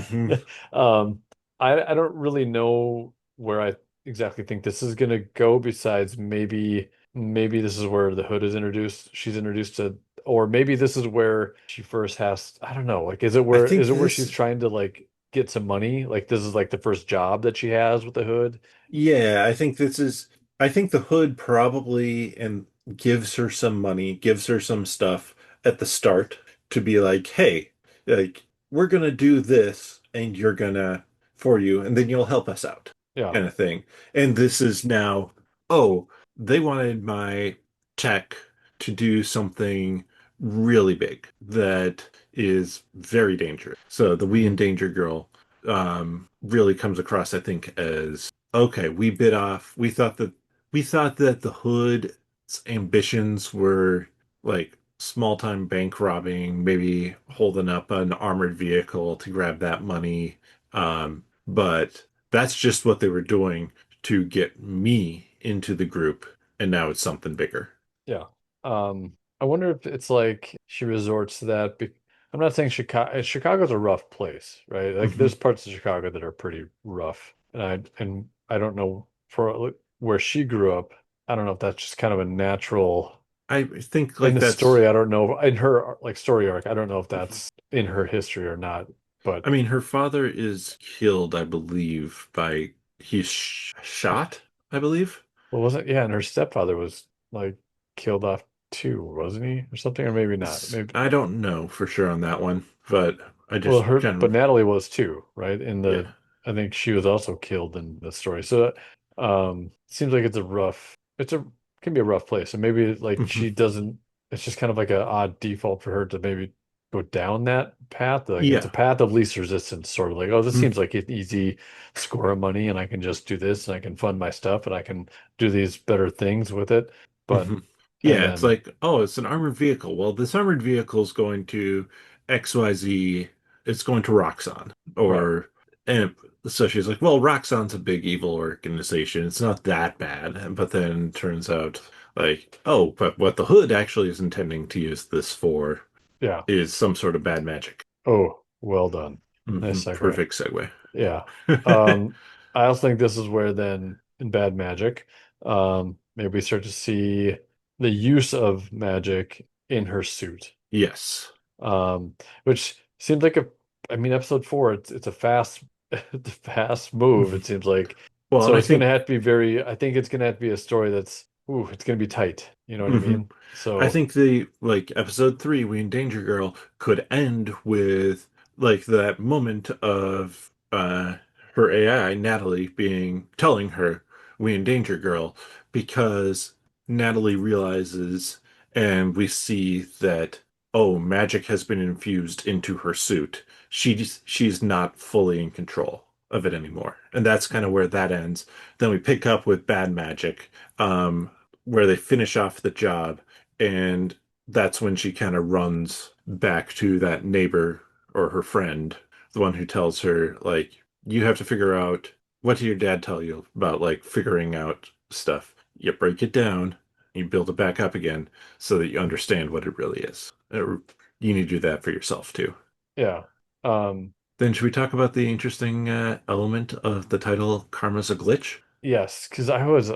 Hmm. it. I don't really know where I exactly think this is gonna go besides maybe this is where the hood is introduced. She's introduced to, or maybe this is where she first has, I don't know, like I is think it where she's this, trying to like get some money? Like this is like the first job that she has with the hood. yeah, I think this is, I think the hood probably and gives her some money, gives her some stuff at the start to be like, hey, like, we're gonna do this and you're gonna for you, and then you'll help us out, Yeah. kind of thing. And this is now, oh, they wanted my tech to do something really big that is very dangerous. So the We Mhm. Endanger Girl really comes across, I think, as okay, we thought that the Hood's ambitions were like small time bank robbing, maybe holding up an armored vehicle to grab that money. But that's just what they were doing to get me into the group, and now it's something bigger. Yeah. I wonder if it's like she resorts to that. I'm not saying Chicago's a rough place, right? Like Hmm. there's parts of Chicago that are pretty rough. And I don't know for like, where she grew up, I don't know if that's just kind of a natural I think in like the that's story. I don't know in her like story arc. I don't know if mhm. that's in her history or not. But I mean, her father is killed, I believe, by he's shot, I believe. what was it? Yeah, and her stepfather was like killed off too, wasn't he? Or something, or maybe not. Maybe I don't know for sure on that one, but I well, just but kind of, Natalie was too, right? yeah. I think she was also killed in the story. So, seems like it's a can be a rough place. And maybe like Hmm. she doesn't, it's just kind of like an odd default for her to maybe go down that path. Like it's a Yeah. path of least resistance, sort of like, oh, this Hmm. seems like an easy score of money and I can just do this and I can fund my stuff and I can do these better things with it. But, Hmm. and Yeah, it's then, like, oh, it's an armored vehicle. Well, this armored vehicle is going to XYZ, it's going to Roxxon. right. Or, and so she's like, well, Roxxon's a big evil organization. It's not that bad. But then turns out, like, oh, but what the Hood actually is intending to use this for Yeah. is some sort of bad magic. Oh, well done. Nice segue. Perfect segue. Yeah. Um, I also think this is where then in Bad Magic, maybe we start to see the use of magic in her suit. Yes. Which seems like I mean, episode four, it's a fast, it's a fast move, it seems like. Well, and So I it's gonna think have to be I think it's gonna have to be a story that's, ooh, it's gonna be tight. You know what I hmm mean? I So, think the like episode three, We Endanger Girl, could end with like that moment of her AI, Natalie, being telling her We Endanger Girl, because Natalie realizes and we see that oh, magic has been infused into her suit. She's not fully in control of it anymore. And that's kind of where that ends. Then we pick up with bad magic, um, where they finish off the job and that's when she kind of runs back to that neighbor or her friend, the one who tells her, like, you have to figure out what did your dad tell you about, like, figuring out stuff. You break it down, you build it back up again so that you understand what it really is. You need to do that for yourself too. yeah. Um, Then, should we talk about the interesting element of the title, Karma's a Glitch? Yes, because I was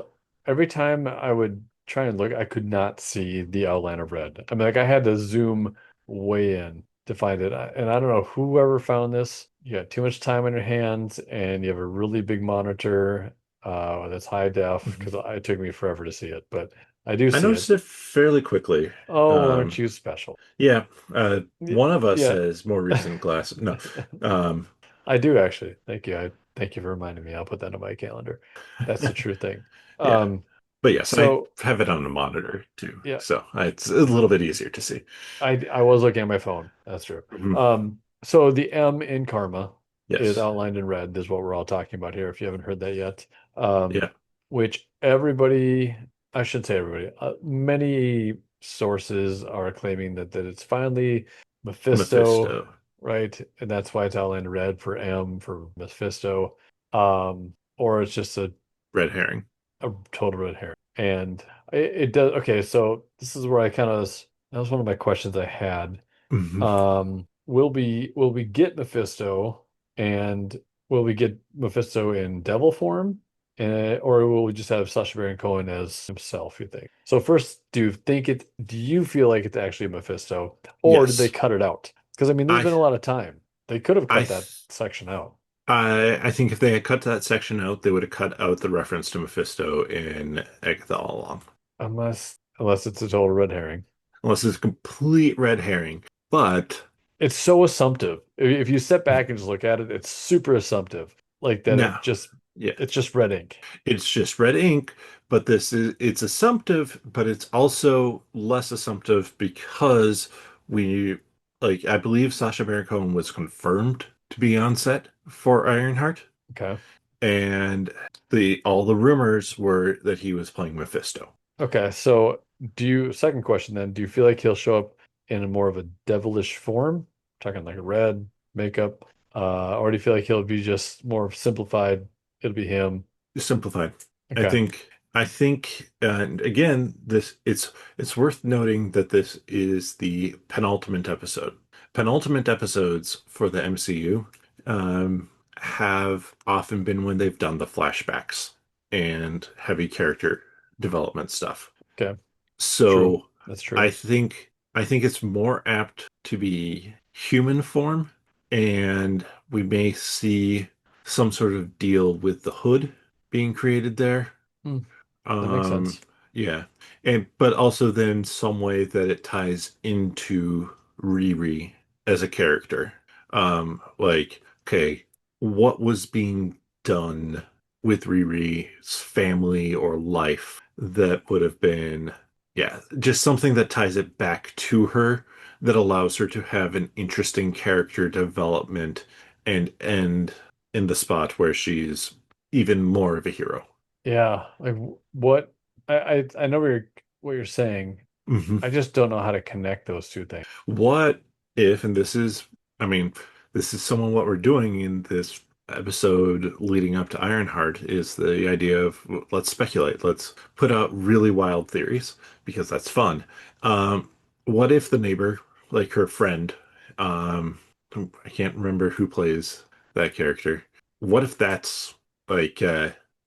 every time I would try and look, I could not see the outline of red. I mean, like I had to zoom way in to find it. And I don't know whoever found this. You got too much time on your hands, and you have a really big monitor that's high def. Mhm. Because it took me forever to see it, but I do I see it. noticed it fairly quickly. Oh, aren't Um, you special? Yeah, one of us Yeah. has more recent glasses. No, um, I do actually. Thank you. I thank you for reminding me. I'll put that on my calendar. That's the true thing. yeah, Um, but yes, I so have it on a monitor too, yeah, so it's a little bit easier to see. I was looking at my phone. That's true. Mhm. So the M in karma is Yes, outlined in red. This is what we're all talking about here. If you haven't heard that yet, um, yeah, which everybody, I should say everybody, many sources are claiming that it's finally Mephisto, Mephisto, right? And that's why it's outlined in red for M for Mephisto, or it's just red herring. a total red herring. And it does. Okay, so this is where I kind of That was one of my questions I had. Hmm. Will we get Mephisto, and will we get Mephisto in devil form, or will we just have Sacha Baron Cohen as himself, you think? So first, do you feel like it's actually Mephisto, or did they Yes. cut it out? Because I mean, there's I been a lot of time. They could have I cut that th- section out, I think if they had cut that section out, they would have cut out the reference to Mephisto in Agatha all along. unless it's a total red herring. Unless it's a complete red herring. But It's so assumptive. If you step back and just look at it, it's super assumptive. Like that no. Yeah. it's just red ink. It's just red ink, but it's assumptive, but it's also less assumptive because we I believe Sacha Baron Cohen was confirmed to be on set for Ironheart, Okay. and the all the rumors were that he was playing Mephisto. Okay, so second question then, do you feel like he'll show up in a more of a devilish form? Talking like a red makeup, or do you feel like he'll be just more simplified? It'll be him. Simplified. Okay, I think, and again, this it's worth noting that this is the penultimate episode. Penultimate episodes for the MCU have often been when they've done the flashbacks and heavy character development stuff. okay, true. So That's true. I think it's more apt to be human form, and we may see some sort of deal with the hood being created there. Hmm, that makes Um, sense. yeah. And but also then some way that it ties into Riri as a character. Okay, what was being done with Riri's family or life that would have been, yeah, just something that ties it back to her that allows her to have an interesting character development and end in the spot where she's even more of a hero. Yeah, like what I know what you're saying. Mhm. I just don't know how to connect those two things. What if, and this is, I mean, this is some of what we're doing in this episode leading up to Ironheart is the idea of let's speculate, let's put out really wild theories because that's fun. Um, what if the neighbor, like her friend, um, I can't remember who plays that character. What if that's like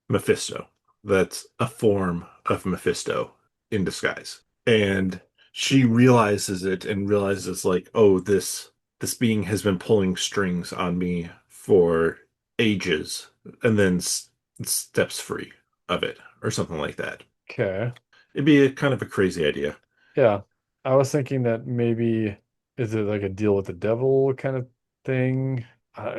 Mephisto? That's a form of Mephisto in disguise. And she realizes it and realizes like, oh, this being has been pulling strings on me for ages, and then steps free of it or something like that. Okay. It'd be a kind of a crazy idea. Yeah. I was thinking that maybe is it like a deal with the devil kind of thing?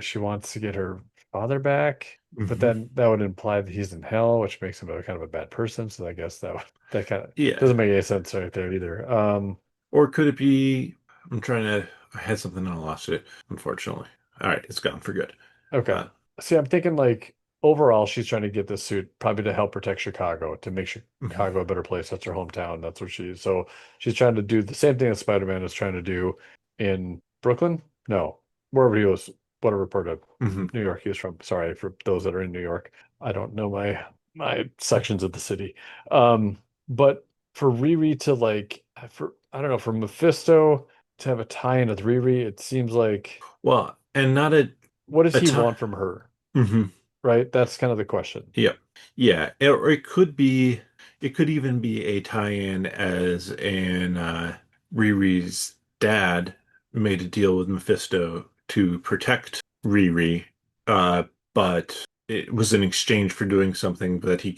She wants to get her father back, but Hmm. then that would imply that he's in hell, which makes him a kind of a bad person. So I guess that kind of Yeah. doesn't make any sense right there either. Or could it be? I'm trying to. I had something and I lost it, unfortunately. All right, it's gone for good. Okay. Uh, See, I'm thinking like overall, she's trying to get this suit probably to help protect Chicago, to make mhm, Chicago a better place. That's her hometown. That's what so she's trying to do the same thing that Spider-Man is trying to do in Brooklyn. No, wherever he was, whatever part of mhm. New York he was from. Sorry for those that are in New York. I don't know my sections of the city. Um, but for Riri to like for I don't know, for Mephisto to have a tie-in with Riri, it seems like Well, and not what does a he time. want from her? Right? That's kind of the question. Yep. Yeah. Or it could even be a tie-in as in Riri's dad made a deal with Mephisto to protect Riri, uh, but it was in exchange for doing something that he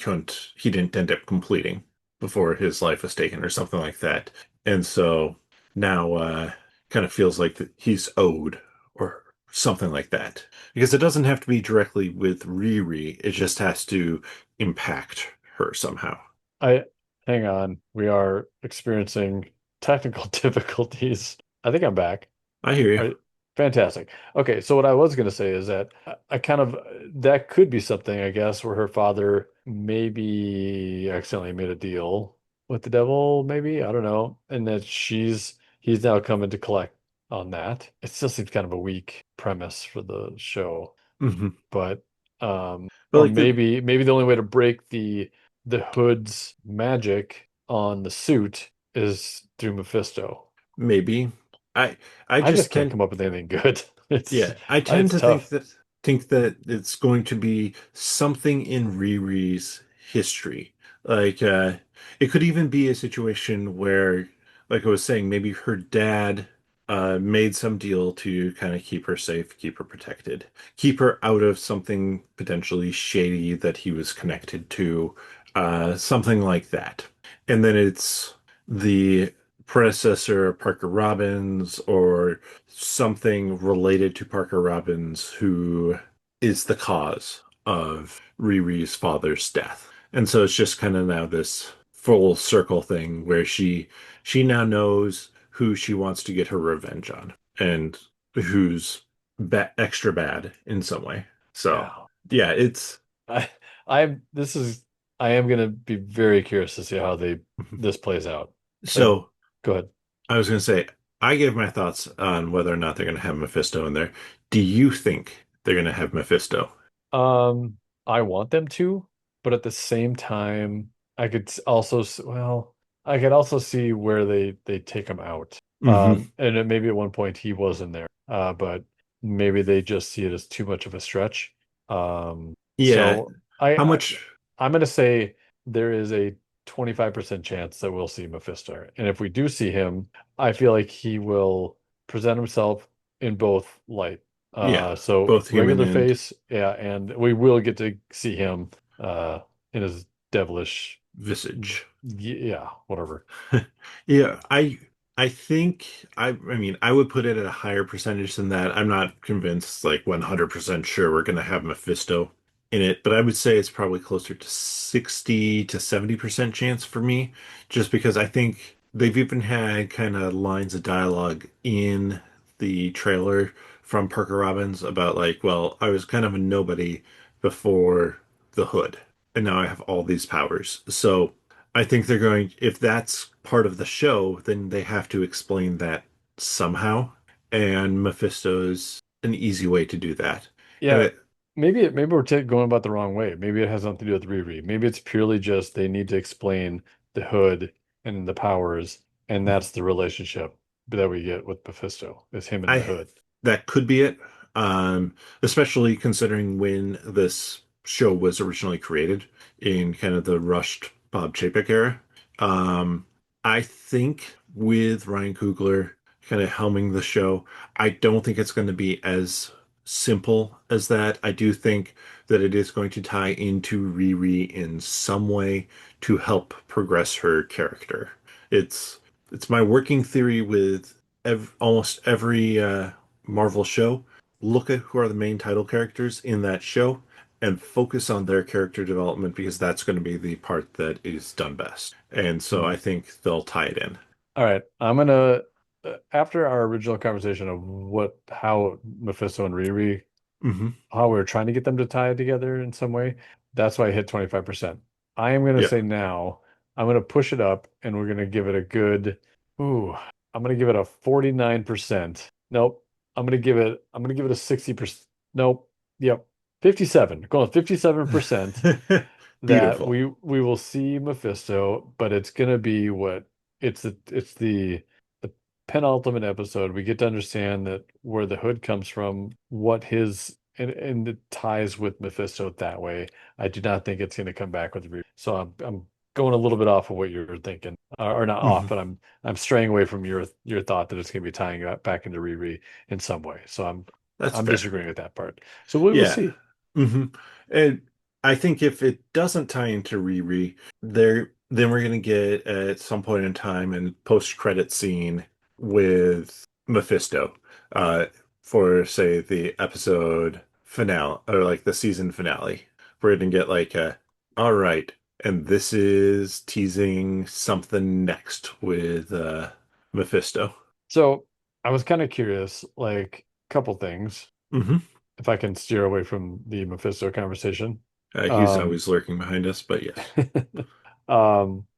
didn't end up completing before his life was taken or something like that. And so now kind of feels like that he's owed or something like that. Because it doesn't have to be directly with Riri, it just has to impact her somehow. I hang on. We are experiencing technical difficulties. I think I'm back. I hear you. All right. Fantastic. Okay, so what I was going to say is that I kind of that could be something, I guess, where her father maybe accidentally made a deal with the devil, maybe, I don't know, and that he's now coming to collect on that. It still seems kind of a weak premise for the show, Hmm. but But or like the maybe the only way to break the hood's magic on the suit is through Mephisto. Maybe. I I I just just can't tend come up with anything good. Yeah, I tend It's to think tough. that it's going to be something in Riri's history. Like it could even be a situation where, like I was saying, maybe her dad made some deal to kind of keep her safe, keep her protected, keep her out of something potentially shady that he was connected to, something like that. And then it's the predecessor, Parker Robbins, or something related to Parker Robbins who is the cause of Riri's father's death. And so it's just kind of now this full circle thing where she now knows who she wants to get her revenge on and who's extra bad in some way. So, Yeah. yeah, it's I I'm this is I am gonna be very curious to see how they this plays out. Like, so go ahead. I was going to say I gave my thoughts on whether or not they're going to have Mephisto in there. Do you think they're going to have Mephisto? Um, I want them to, but at the same time, well, I could also see where they take him out. Hmm. And maybe at one point he was in there, but maybe they just see it as too much of a stretch. Yeah. So I, How I much? I'm gonna say there is a 25% chance that we'll see Mephisto, and if we do see him, I feel like he will present himself in both light. Yeah. So Both human regular and face, yeah, and we will get to see him in his devilish, visage. yeah, whatever. Yeah, I think I mean I would put it at a higher percentage than that. I'm not convinced like 100% sure we're gonna have Mephisto in it, but I would say it's probably closer to 60 to 70% chance for me, just because I think they've even had kind of lines of dialogue in the trailer from Parker Robbins about like, well, I was kind of a nobody before the hood, and now I have all these powers. So I think they're going, if that's part of the show, then they have to explain that somehow. And Mephisto's an easy way to do that. And Yeah, maybe we're going about the wrong way. Maybe it has nothing to do with Riri. Maybe it's purely just they need to explain the hood and the powers, and that's the relationship that we get with Mephisto, is him and the I hood. that could be it. Especially considering when this show was originally created in kind of the rushed Bob Chapek era. Um, I think with Ryan Coogler kind of helming the show, I don't think it's going to be as simple as that. I do think that it is going to tie into Riri in some way to help progress her character. It's it's my working theory with almost every Marvel show. Look at who are the main title characters in that show and focus on their character development because that's going to be the part that is done best. And so Hmm. I think they'll tie it in. All right, I'm gonna after our original conversation of how Mephisto and Riri, Hmm. how we were trying to get them to tie it together in some way. That's why I hit 25%. I am going to Yeah. say now, I'm going to push it up and we're going to give it a good, ooh, I'm going to give it a 49%. Nope. I'm going to give it a 60%. Nope. Yep. 57. Going with 57% that Beautiful. we will see Mephisto, but it's going to be what the penultimate episode. We get to understand that where the hood comes from, what his and it ties with Mephisto that way. I do not think it's going to come back with Riri. So I'm going a little bit off of what you're thinking, or not off, Hmm. but I'm straying away from your thought that it's going to be tying it back into Riri in some way. So That's I'm fair. disagreeing with that part. So we will Yeah. see. Hmm. And I think if it doesn't tie into Riri, then we're gonna get at some point in time a post-credit scene with Mephisto, uh, for say the episode finale or like the season finale. We're gonna get like all right, and this is teasing something next with Mephisto. So I was kind of curious, like a couple things, Hmm. if I can steer away from the Mephisto conversation. He's Um, always lurking behind us, but yes.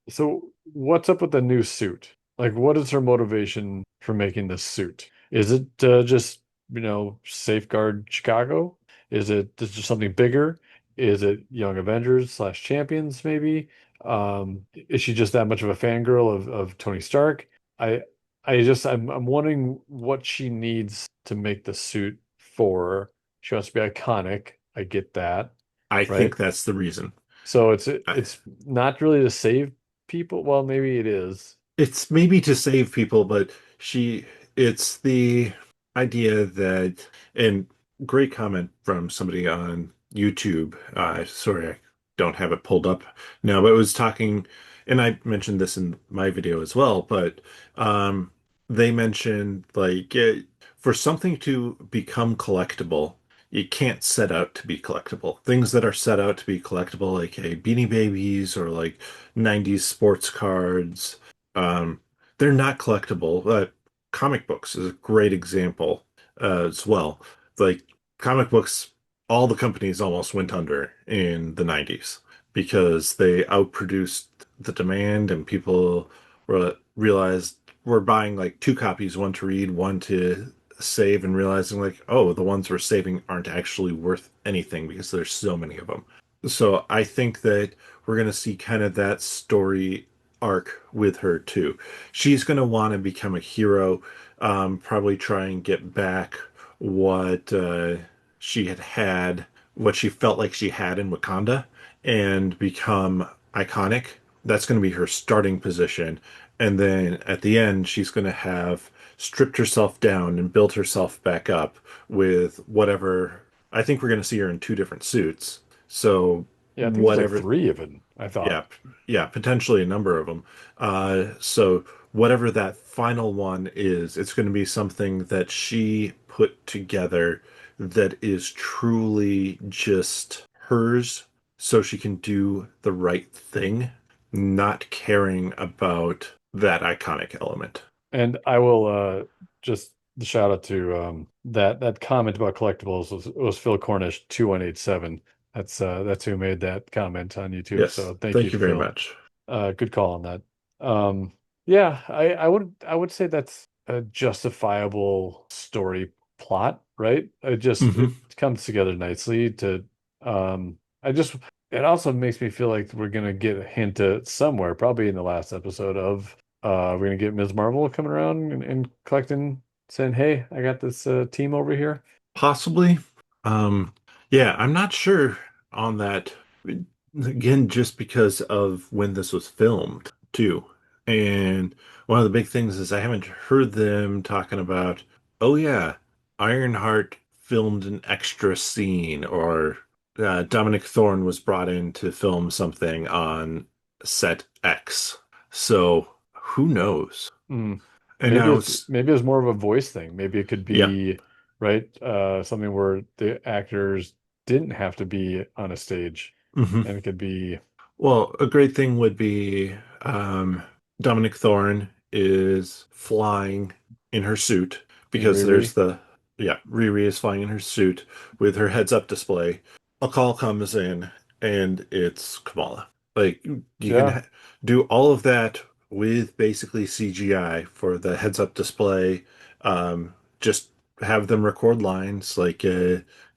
so what's up with the new suit? Like, what is her motivation for making this suit? Is it just, safeguard Chicago? Is there something bigger? Is it Young Avengers slash Champions, maybe? Is she just that much of a fangirl of Tony Stark? I I'm wondering what she needs to make the suit for her. She wants to be iconic. I get that, I right? think that's the reason. So I, it's not really to save people. Well, maybe it is. it's maybe to save people, but she, it's the idea that, and great comment from somebody on YouTube. Sorry, I don't have it pulled up now, but it was talking, and I mentioned this in my video as well, but um, they mentioned like for something to become collectible, it can't set out to be collectible. Things that are set out to be collectible, like Beanie Babies or like 90s sports cards, um, they're not collectible. Comic books is a great example as well. Like comic books, all the companies almost went under in the 90s because they outproduced the demand and people realized we're buying like two copies, one to read, one to save, and realizing like, oh, the ones we're saving aren't actually worth anything because there's so many of them. So I think that we're going to see kind of that story arc with her too. She's going to want to become a hero, probably try and get back what she had, what she felt like she had in Wakanda, and become iconic. That's going to be her starting position. And then at the end, she's going to have stripped herself down and built herself back up with whatever. I think we're going to see her in two different suits. So Yeah, I think there's like whatever, three of it, I thought. yeah, yeah, potentially a number of them. So whatever that final one is, it's going to be something that she put together that is truly just hers, so she can do the right thing, not caring about that iconic element. And I will just the shout out to that comment about collectibles was Phil Cornish 2187. That's who made that comment on YouTube. Yes, So thank you thank to you very Phil. much. Good call on that. Yeah, I would say that's a justifiable story plot, right? It Hmm. comes together nicely to I just it also makes me feel like we're gonna get a hint at somewhere, probably in the last episode of we're gonna get Ms. Marvel coming around and collecting, saying, "Hey, I got this team over here." Possibly. Um, yeah, I'm not sure on that. Again, just because of when this was filmed, too. And one of the big things is I haven't heard them talking about, oh yeah, Ironheart filmed an extra scene, or Dominic Thorne was brought in to film something on set X. So who knows? Hmm. And now it's, Maybe it's more of a voice thing. Maybe it could yeah. be right, something where the actors didn't have to be on a stage, Mhm. and it could be Well, a great thing would be Dominic Thorne is flying in her suit in because there's Riri. the, yeah, Riri is flying in her suit with her heads up display. A call comes in and it's Kamala. Like you can Yeah, do all of that with basically CGI for the heads up display. Just have them record lines like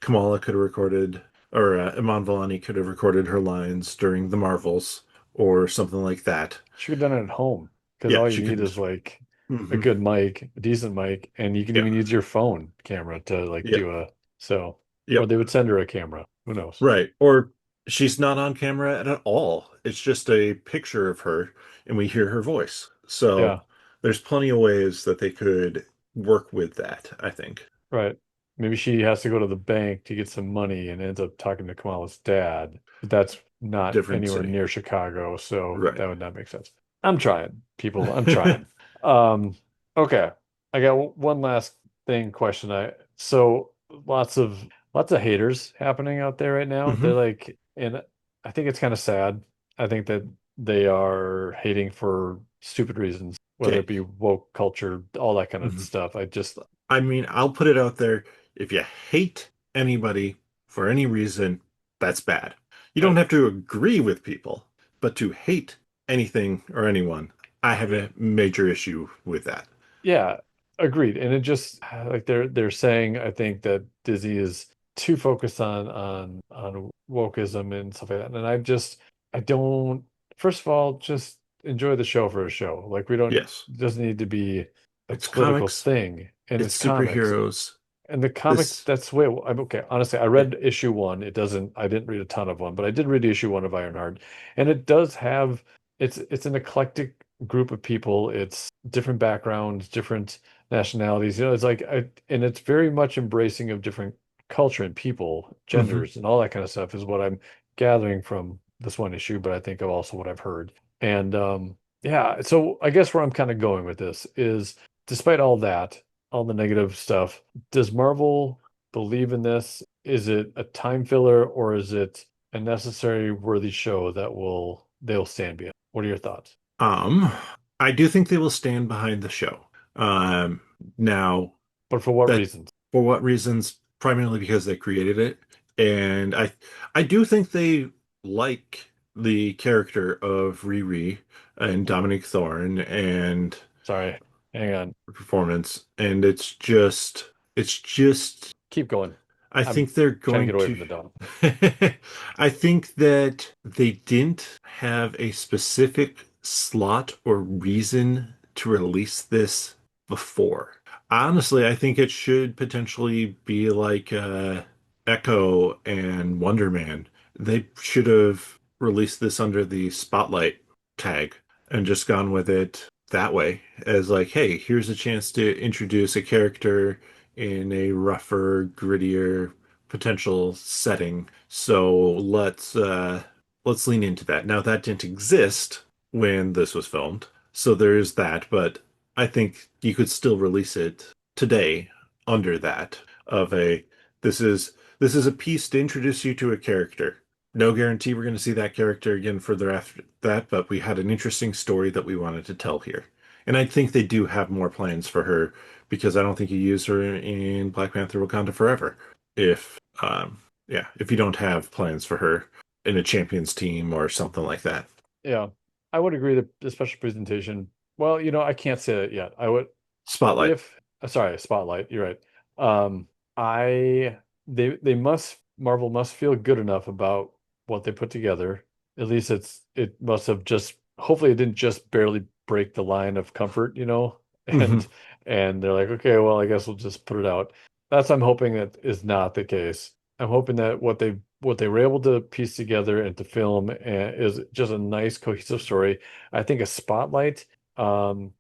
Kamala could have recorded, or Iman Vellani could have recorded her lines during the Marvels or something like that. she could have done it at home because Yeah, all you she need could. is like a Hmm. good mic, a decent mic, and you can Yeah, even use your phone camera to like yeah, do a so, or yep, they would send her a camera. Who knows? right. Or she's not on camera at all. It's just a picture of her, and we hear her voice. So Yeah, there's plenty of ways that they could work with that, I think. right. Maybe she has to go to the bank to get some money and ends up talking to Kamala's dad, but that's not Different anywhere city. near Chicago, so Right. that would not make sense. I'm trying, people. I'm trying. Um, okay. I got one last thing question. I so lots of haters happening out there right now. They're Hmm. like, and I think it's kind of sad. I think that they are hating for stupid reasons, whether Okay. it be woke culture, all that kind of stuff. I just I mean, I'll put it out there. If you hate anybody for any reason, that's bad. You don't right. have to agree with people, but to hate anything or anyone, I have a major issue with that. Yeah, agreed. And it just like they're saying, I think that Disney is too focused on wokeism and stuff like that. And I don't, first of all, just enjoy the show for a show. Like we don't, Yes. it doesn't need to be a It's political comics, thing, and it's it's comics. superheroes. And the comic, This, that's the way I'm okay. Honestly, I yeah. read issue one. I didn't read a ton of one, but I did read issue one of Ironheart. And it does have, it's an eclectic group of people. It's different backgrounds, different nationalities. It's like, and it's very much embracing of different culture and people, Hmm. genders, and all that kind of stuff is what I'm gathering from this one issue, but I think of also what I've heard. And yeah, so I guess where I'm kind of going with this is despite all that, all the negative stuff, does Marvel believe in this? Is it a time filler or is it a necessary worthy show that they'll stand behind? What are your thoughts? Um, I do think they will stand behind the show. Um, Now But for what that reasons? for what reasons? Primarily because they created it, and I do think they like the character of Riri and Dominic Thorne and Sorry, hang on. performance, and it's just Keep going. I I'm think they're trying to going get away to. from the dog. I think that they didn't have a specific slot or reason to release this before. Honestly, I think it should potentially be like Echo and Wonder Man. They should have released this under the Spotlight tag and just gone with it that way as like, hey, here's a chance to introduce a character in a rougher, grittier potential setting. So let's lean into that. Now that didn't exist when this was filmed, so there is that, but I think you could still release it today under that of a this is a piece to introduce you to a character. No guarantee we're going to see that character again further after that, but we had an interesting story that we wanted to tell here. And I think they do have more plans for her because I don't think you use her in Black Panther Wakanda Forever. If yeah, if you don't have plans for her in a champions team or something like that. Yeah, I would agree that the special presentation. Well, I can't say that yet. I would Spotlight. if sorry, Spotlight. You're right. Um, I they must Marvel must feel good enough about what they put together. At least it must have just hopefully it didn't just barely break the line of comfort. Hmm. And they're like, okay, well, I guess we'll just put it out. I'm hoping that is not the case. I'm hoping that what they were able to piece together and to film is just a nice cohesive story. I think a Spotlight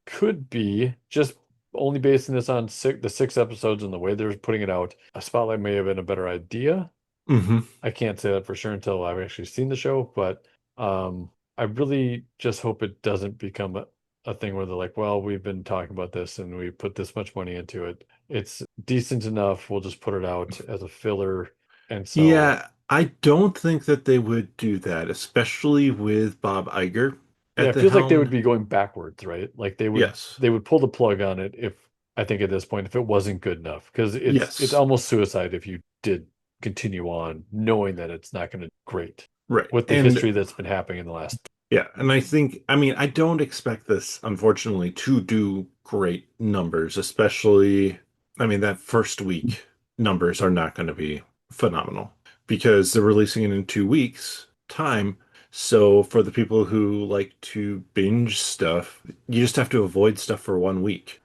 could be just only basing this on the 6 episodes and the way they're putting it out, a spotlight may have been a better idea. Hmm. I can't say that for sure until I've actually seen the show, but I really just hope it doesn't become a thing where they're like, well, we've been talking about this and we put this much money into it. It's decent enough. We'll just put it out as a filler. And so, Yeah, I don't think that they would do that, especially with Bob Iger yeah, at it the feels like they would helm. be going backwards, right? Like they would Yes. they would pull the plug on it if I think at this point if it wasn't good enough because it's Yes. almost suicide if you did continue on knowing that it's not going to be great Right. with the And history that's been happening in the last. yeah, and I think, I mean, I don't expect this, unfortunately, to do great numbers, especially, I mean, that first week numbers are not going to be phenomenal because they're releasing it in 2 weeks time. So for the people who like to binge stuff, you just have to avoid stuff for 1 week,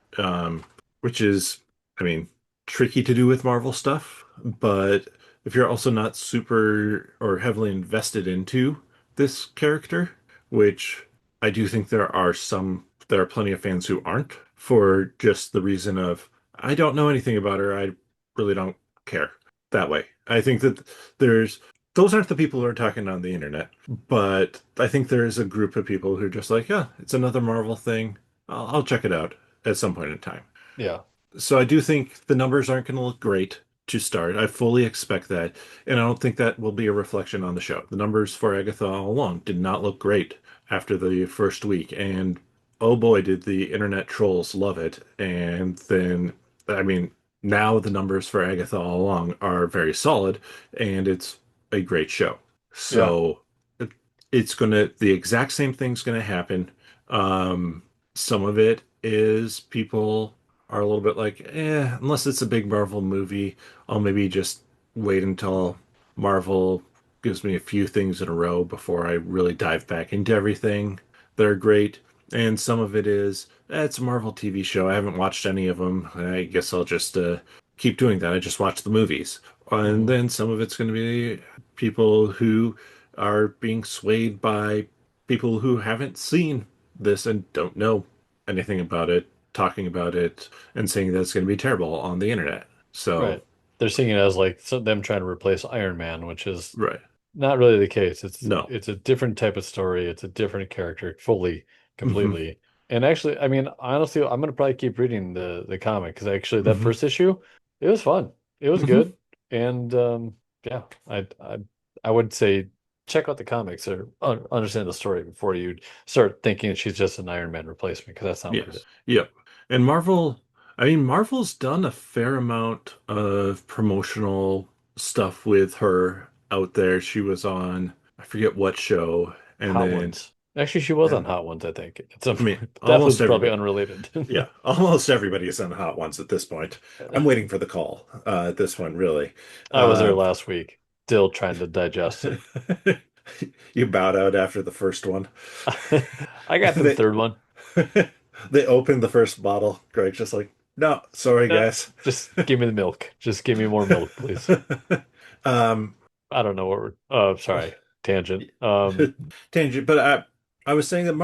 which is, I mean, tricky to do with Marvel stuff. But if you're also not super or heavily invested into this character, which I do think there are plenty of fans who aren't for just the reason of, I don't know anything about her. I really don't care that way. I think that there's, those aren't the people who are talking on the internet, but I think there's a group of people who are just like, yeah, it's another Marvel thing. I'll check it out at some point in time. Yeah, So I do think the numbers aren't going to look great to start. I fully expect that. And I don't think that will be a reflection on the show. The numbers for Agatha all along did not look great after the first week. And oh boy, did the internet trolls love it. And then, I mean, now the numbers for Agatha all along are very solid and it's a great show. yeah, So it's the exact same thing's gonna happen. Um, some of it is people are a little bit like, unless it's a big Marvel movie, I'll maybe just wait until Marvel gives me a few things in a row before I really dive back into everything. They're great. And some of it is, it's a Marvel TV show. I haven't watched any of them. I guess I'll just keep doing that. I just watch the movies. And Hmm. then some of it's going to be people who are being swayed by people who haven't seen this and don't know anything about it, talking about it, and saying that it's going to be terrible on the internet. So, Right. They're seeing it as like them trying to replace Iron Man, which is right. not really the case. No. It's a different type of story. It's a different character, fully, Hmm. completely. And actually, I mean, honestly, I'm gonna probably keep reading the comic because actually that Hmm. first issue, it was fun. It was Hmm. good. And yeah, I would say check out the comics or understand the story before you start thinking she's just an Iron Man replacement because that's not what it is. Yes. Yep. And Marvel, I mean, Marvel's done a fair amount of promotional stuff with her out there. She was on, I forget what show, and Hot then, Ones. Actually, she was on and Hot Ones, I think. I mean, That almost was probably everybody. unrelated. Yeah, almost everybody is on Hot Ones at this point. I'm waiting for the call at this one, really. I was there Um, last week, still trying to digest it. you bowed out after the first one. I got to the They third one. they opened the first bottle. Greg's just like, no, sorry, guys. Just give me the milk. Just give me more milk, please. um, I don't know what we're. Oh, sorry, tangent. tangent, but I was saying that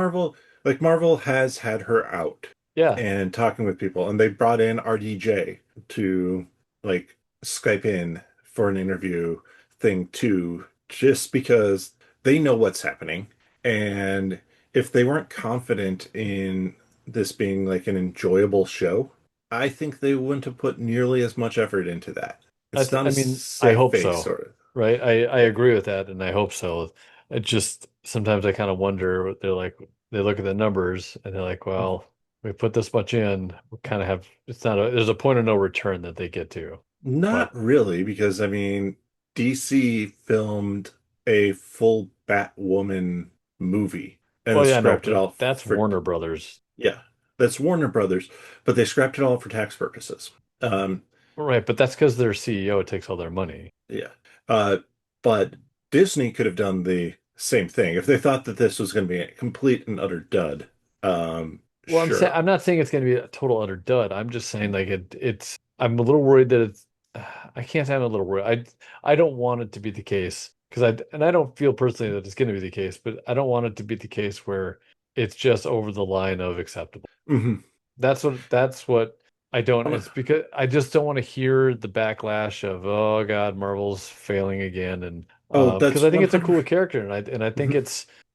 Marvel has had her out Yeah, and talking with people, and they brought in RDJ to like Skype in for an interview thing too, just because they know what's happening. And if they weren't confident in this being like an enjoyable show, I think they wouldn't have put nearly as much effort into that. It's not I a mean, I safe hope face so. sort of. Right? I Yeah. agree with that, and I hope so. It just sometimes I kind of wonder. They're like, they look at the numbers and they're like, well, we put this much in. We kind of have. It's not a. There's a point of no return that they get to. Not But really, because I mean, DC filmed a full Batwoman movie and then well, yeah, no, scrapped it but all that's for, Warner Brothers. yeah, that's Warner Brothers, but they scrapped it all for tax purposes. Um, Right, but that's because their CEO takes all their money. yeah. Uh, but Disney could have done the same thing if they thought that this was going to be a complete and utter dud. Well, Sure. I'm not saying it's going to be a total utter dud. I'm just saying like it's I'm a little worried that it's I can't say I'm a little worried. I don't want it to be the case because I don't feel personally that it's going to be the case, but I don't want it to be the case where it's just over the line of acceptable. Hmm. That's what I don't. I'm, It's because I just don't want to hear the backlash of oh God, Marvel's failing again, and oh, because that's I think it's a 100. cool character, and I think Mhm.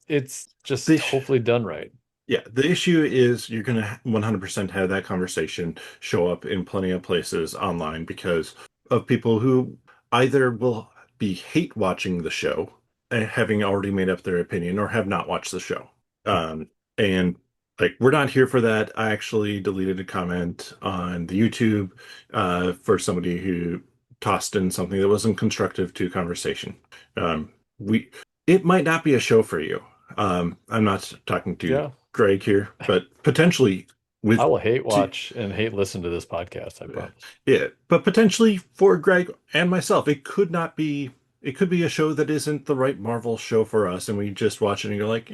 it's just This hopefully done right. Yeah, the issue is you're going to 100% have that conversation show up in plenty of places online because of people who either will be hate watching the show, having already made up their opinion, or have not watched the show. Um, and like, we're not here for that. I actually deleted a comment on the YouTube for somebody who tossed in something that wasn't constructive to conversation. Um, we, it might not be a show for you. I'm not talking to Yeah. Greg here, but potentially I with will hate to, watch and hate listen to this podcast, I promise. yeah, but potentially for Greg and myself, it could be a show that isn't the right Marvel show for us, and we just watch it and you're like,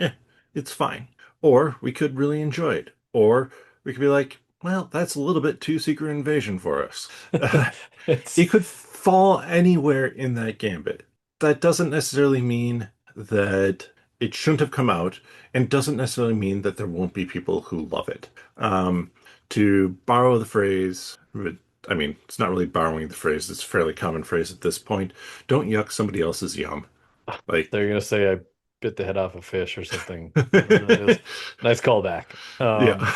it's fine. Or we could really enjoy it. Or we could be like, well, that's a little bit too Secret Invasion for us. It's It could fall anywhere in that gambit. That doesn't necessarily mean that it shouldn't have come out, and doesn't necessarily mean that there won't be people who love it. To borrow the phrase, I mean, it's not really borrowing the phrase, it's a fairly common phrase at this point. Don't yuck somebody else's yum. Like, they're gonna say I bit the head off a fish or something, whatever that is. Nice callback. yeah.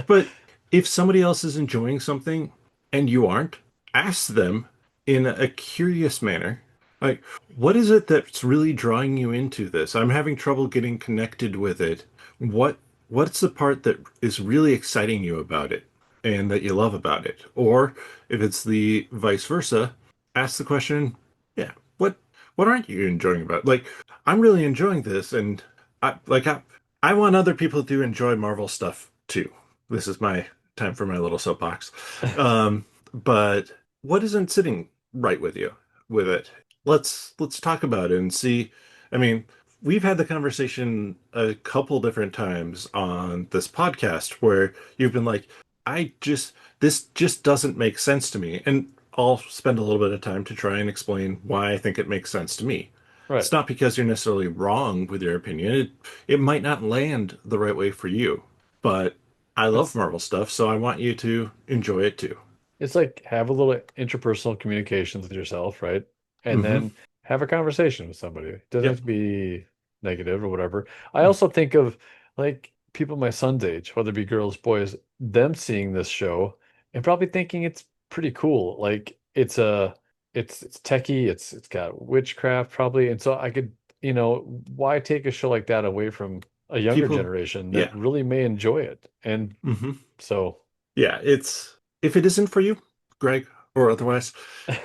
But if somebody else is enjoying something and you aren't, ask them in a curious manner, like, what is it that's really drawing you into this? I'm having trouble getting connected with it. What what's the part that is really exciting you about it and that you love about it? Or if it's the vice versa, ask the question, yeah, what aren't you enjoying about it? Like, I'm really enjoying this and I want other people to enjoy Marvel stuff too. This is my time for my little soapbox. But what isn't sitting right with you with it. Let's talk about it and see. I mean, we've had the conversation a couple different times on this podcast where you've been like, this just doesn't make sense to me. And I'll spend a little bit of time to try and explain why I think it makes sense to me. Right. It's not because you're necessarily wrong with your opinion. It might not land the right way for you, but I love It's Marvel stuff, so I want you to enjoy it too. it's like have a little interpersonal communications with yourself, right? And Hmm. then have a conversation with somebody. It doesn't have Yep. to be negative or whatever. I also think of like people my son's age, whether it be girls, boys, them seeing this show and probably thinking it's pretty cool. Like it's techie, it's got witchcraft probably. And so I could, why take a show like that away from a younger People, generation that yeah. really may enjoy it? And Hmm. so Yeah, it's if it isn't for you, Greg, or otherwise,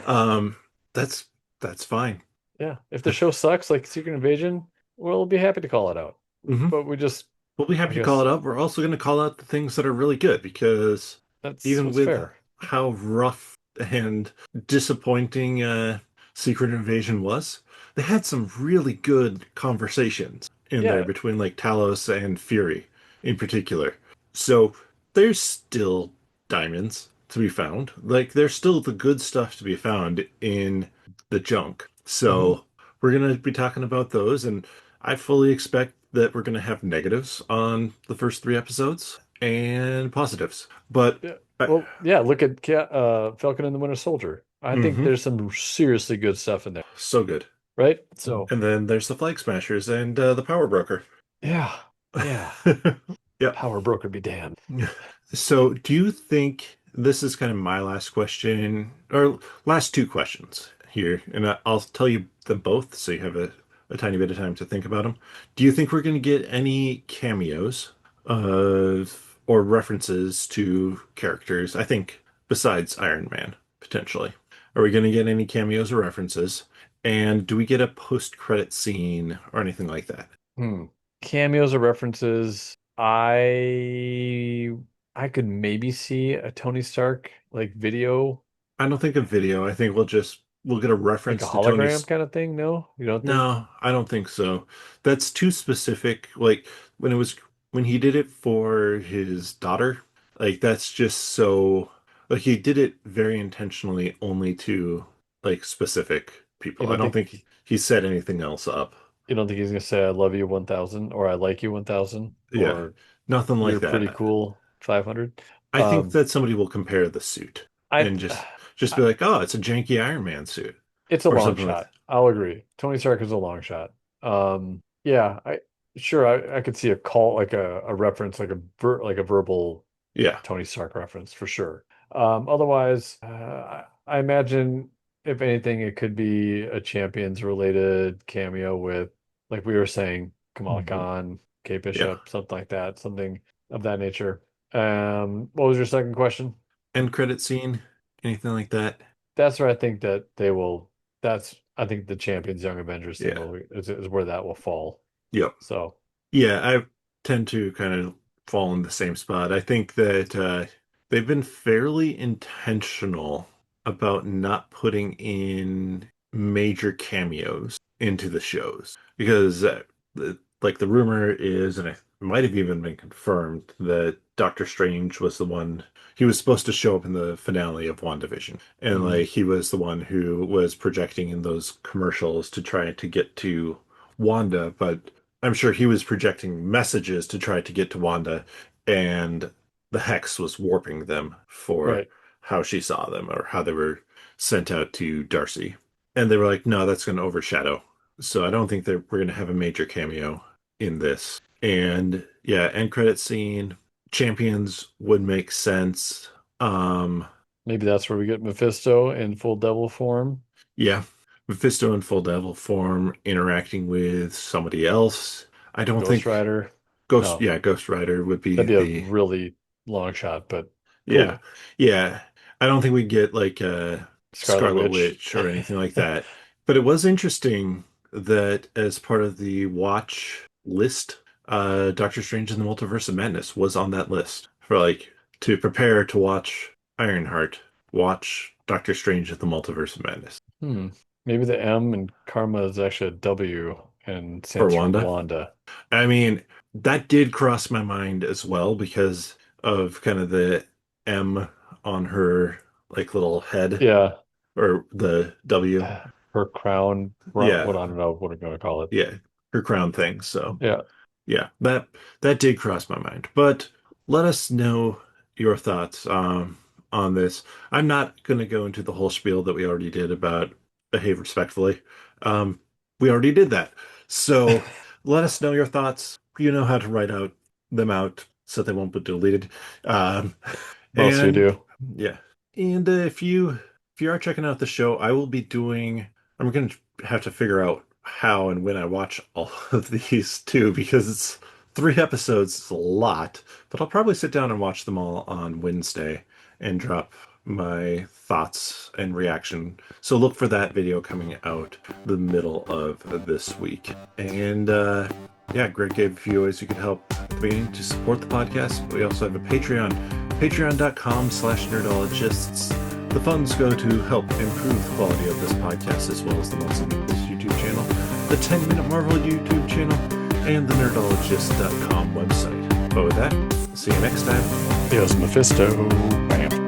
um, that's that's fine. yeah, if the show sucks like Secret Invasion, we'll be happy to call it out. Hmm. But we just, We'll be I happy to call guess it out. We're also going to call out the things that are really good because that's even what's with fair. how rough and disappointing Secret Invasion was, they had some really good conversations in there Yeah. between like Talos and Fury in particular. So there's still diamonds to be found. Like there's still the good stuff to be found in the junk. Hmm. So we're going to be talking about those, and I fully expect that we're going to have negatives on the first three episodes and positives. But Yeah. uh, Well, yeah, look at Falcon and the Winter Soldier. I think mhm, there's some seriously good stuff in there, so good. right? So, And then there's the Flag Smashers and the Power Broker. yeah. Yeah. Yep. Power broker be damned. So, do you think this is kind of my last question, or last two questions here, and I'll tell you them both so you have a tiny bit of time to think about them. Do you think we're going to get any cameos or references to characters? I think besides Iron Man, potentially. Are we going to get any cameos or references? And do we get a post-credit scene or anything like that? Hmm. Cameos or references. I could maybe see a Tony Stark like video, I don't think a video. I think we'll get a like a reference to hologram Tony's. kind of thing. No, you don't think? No, I don't think so. That's too specific. Like when it was when he did it for his daughter, like that's just so like he did it very intentionally only to like specific You people. I don't don't think think he set anything else up. you don't think he's gonna say I love you 1000 or I like you 1000 Yeah, or nothing like you're pretty that. cool 500? I think Um, that somebody will compare the suit I, and just I be like, "Oh, it's a janky Iron Man suit," it's a or long something like that. shot. I'll agree. Tony Stark is a long shot. Yeah, I could see a call like a reference like a verbal Yeah. Tony Stark reference for sure. Otherwise, I imagine if anything, it could be a Champions related cameo with, like we were saying, Kamala Hmm. Khan, Kate Yeah. Bishop, something like that, something of that nature. What was your second question? End credit scene, anything like that? That's where I think that they will. I think the Champions Young Avengers thing Yeah. is where that will fall. Yep. So, Yeah, I tend to kind of fall in the same spot. I think that they've been fairly intentional about not putting in major cameos into the shows because, like, the rumor is, and it might have even been confirmed, that Doctor Strange was the one. He was supposed to show up in the finale of WandaVision, and mhm, like he was the one who was projecting in those commercials to try to get to Wanda, but I'm sure he was projecting messages to try to get to Wanda, and the Hex was warping them for right. how she saw them or how they were sent out to Darcy. And they were like, no, that's going to overshadow. So I don't think that we're going to have a major cameo in this. And yeah, end credit scene, champions would make sense. Um, Maybe that's where we get Mephisto in full devil form. yeah, Mephisto in full devil form interacting with somebody else. I don't Ghost think Rider. Ghost, No, yeah, Ghost Rider would be that'd be a the, really long shot, but yeah, cool. yeah. I don't think we'd get like a Scarlet Scarlet Witch. Witch or anything like that. But it was interesting that as part of the watch list, Doctor Strange and the Multiverse of Madness was on that list for like to prepare to watch Ironheart, watch Doctor Strange at the Multiverse of Madness Hmm. Maybe the M in Karma is actually a W and for stands for Wanda. Wanda. I mean, that did cross my mind as well because of kind of the M on her like little head Yeah. or the W. Her crown, Yeah, what I don't know what I'm going to call it. yeah, her crown thing. So Yeah. yeah, that did cross my mind. But let us know your thoughts on this. I'm not going to go into the whole spiel that we already did about behave respectfully. Um, we already did that. So let us know your thoughts. You know how to write out them out so they won't be deleted. Um, Mostly and do. yeah, and if you are checking out the show, I will be doing. I'm going to have to figure out how and when I watch all of these too, because it's 3 episodes. It's a lot, but I'll probably sit down and watch them all on Wednesday and drop my thoughts and reaction. So look for that video coming out the middle of this week. And yeah, Greg gave a few ways you could help at the beginning to support the podcast. We also have a Patreon, patreon.com/nerdologists. The funds go to help improve the quality of this podcast as well as the Months in Movies YouTube channel, the 10 Minute Marvel YouTube channel, and the nerdologist.com website. But with that, see you next time. Here's Mephisto. Bam.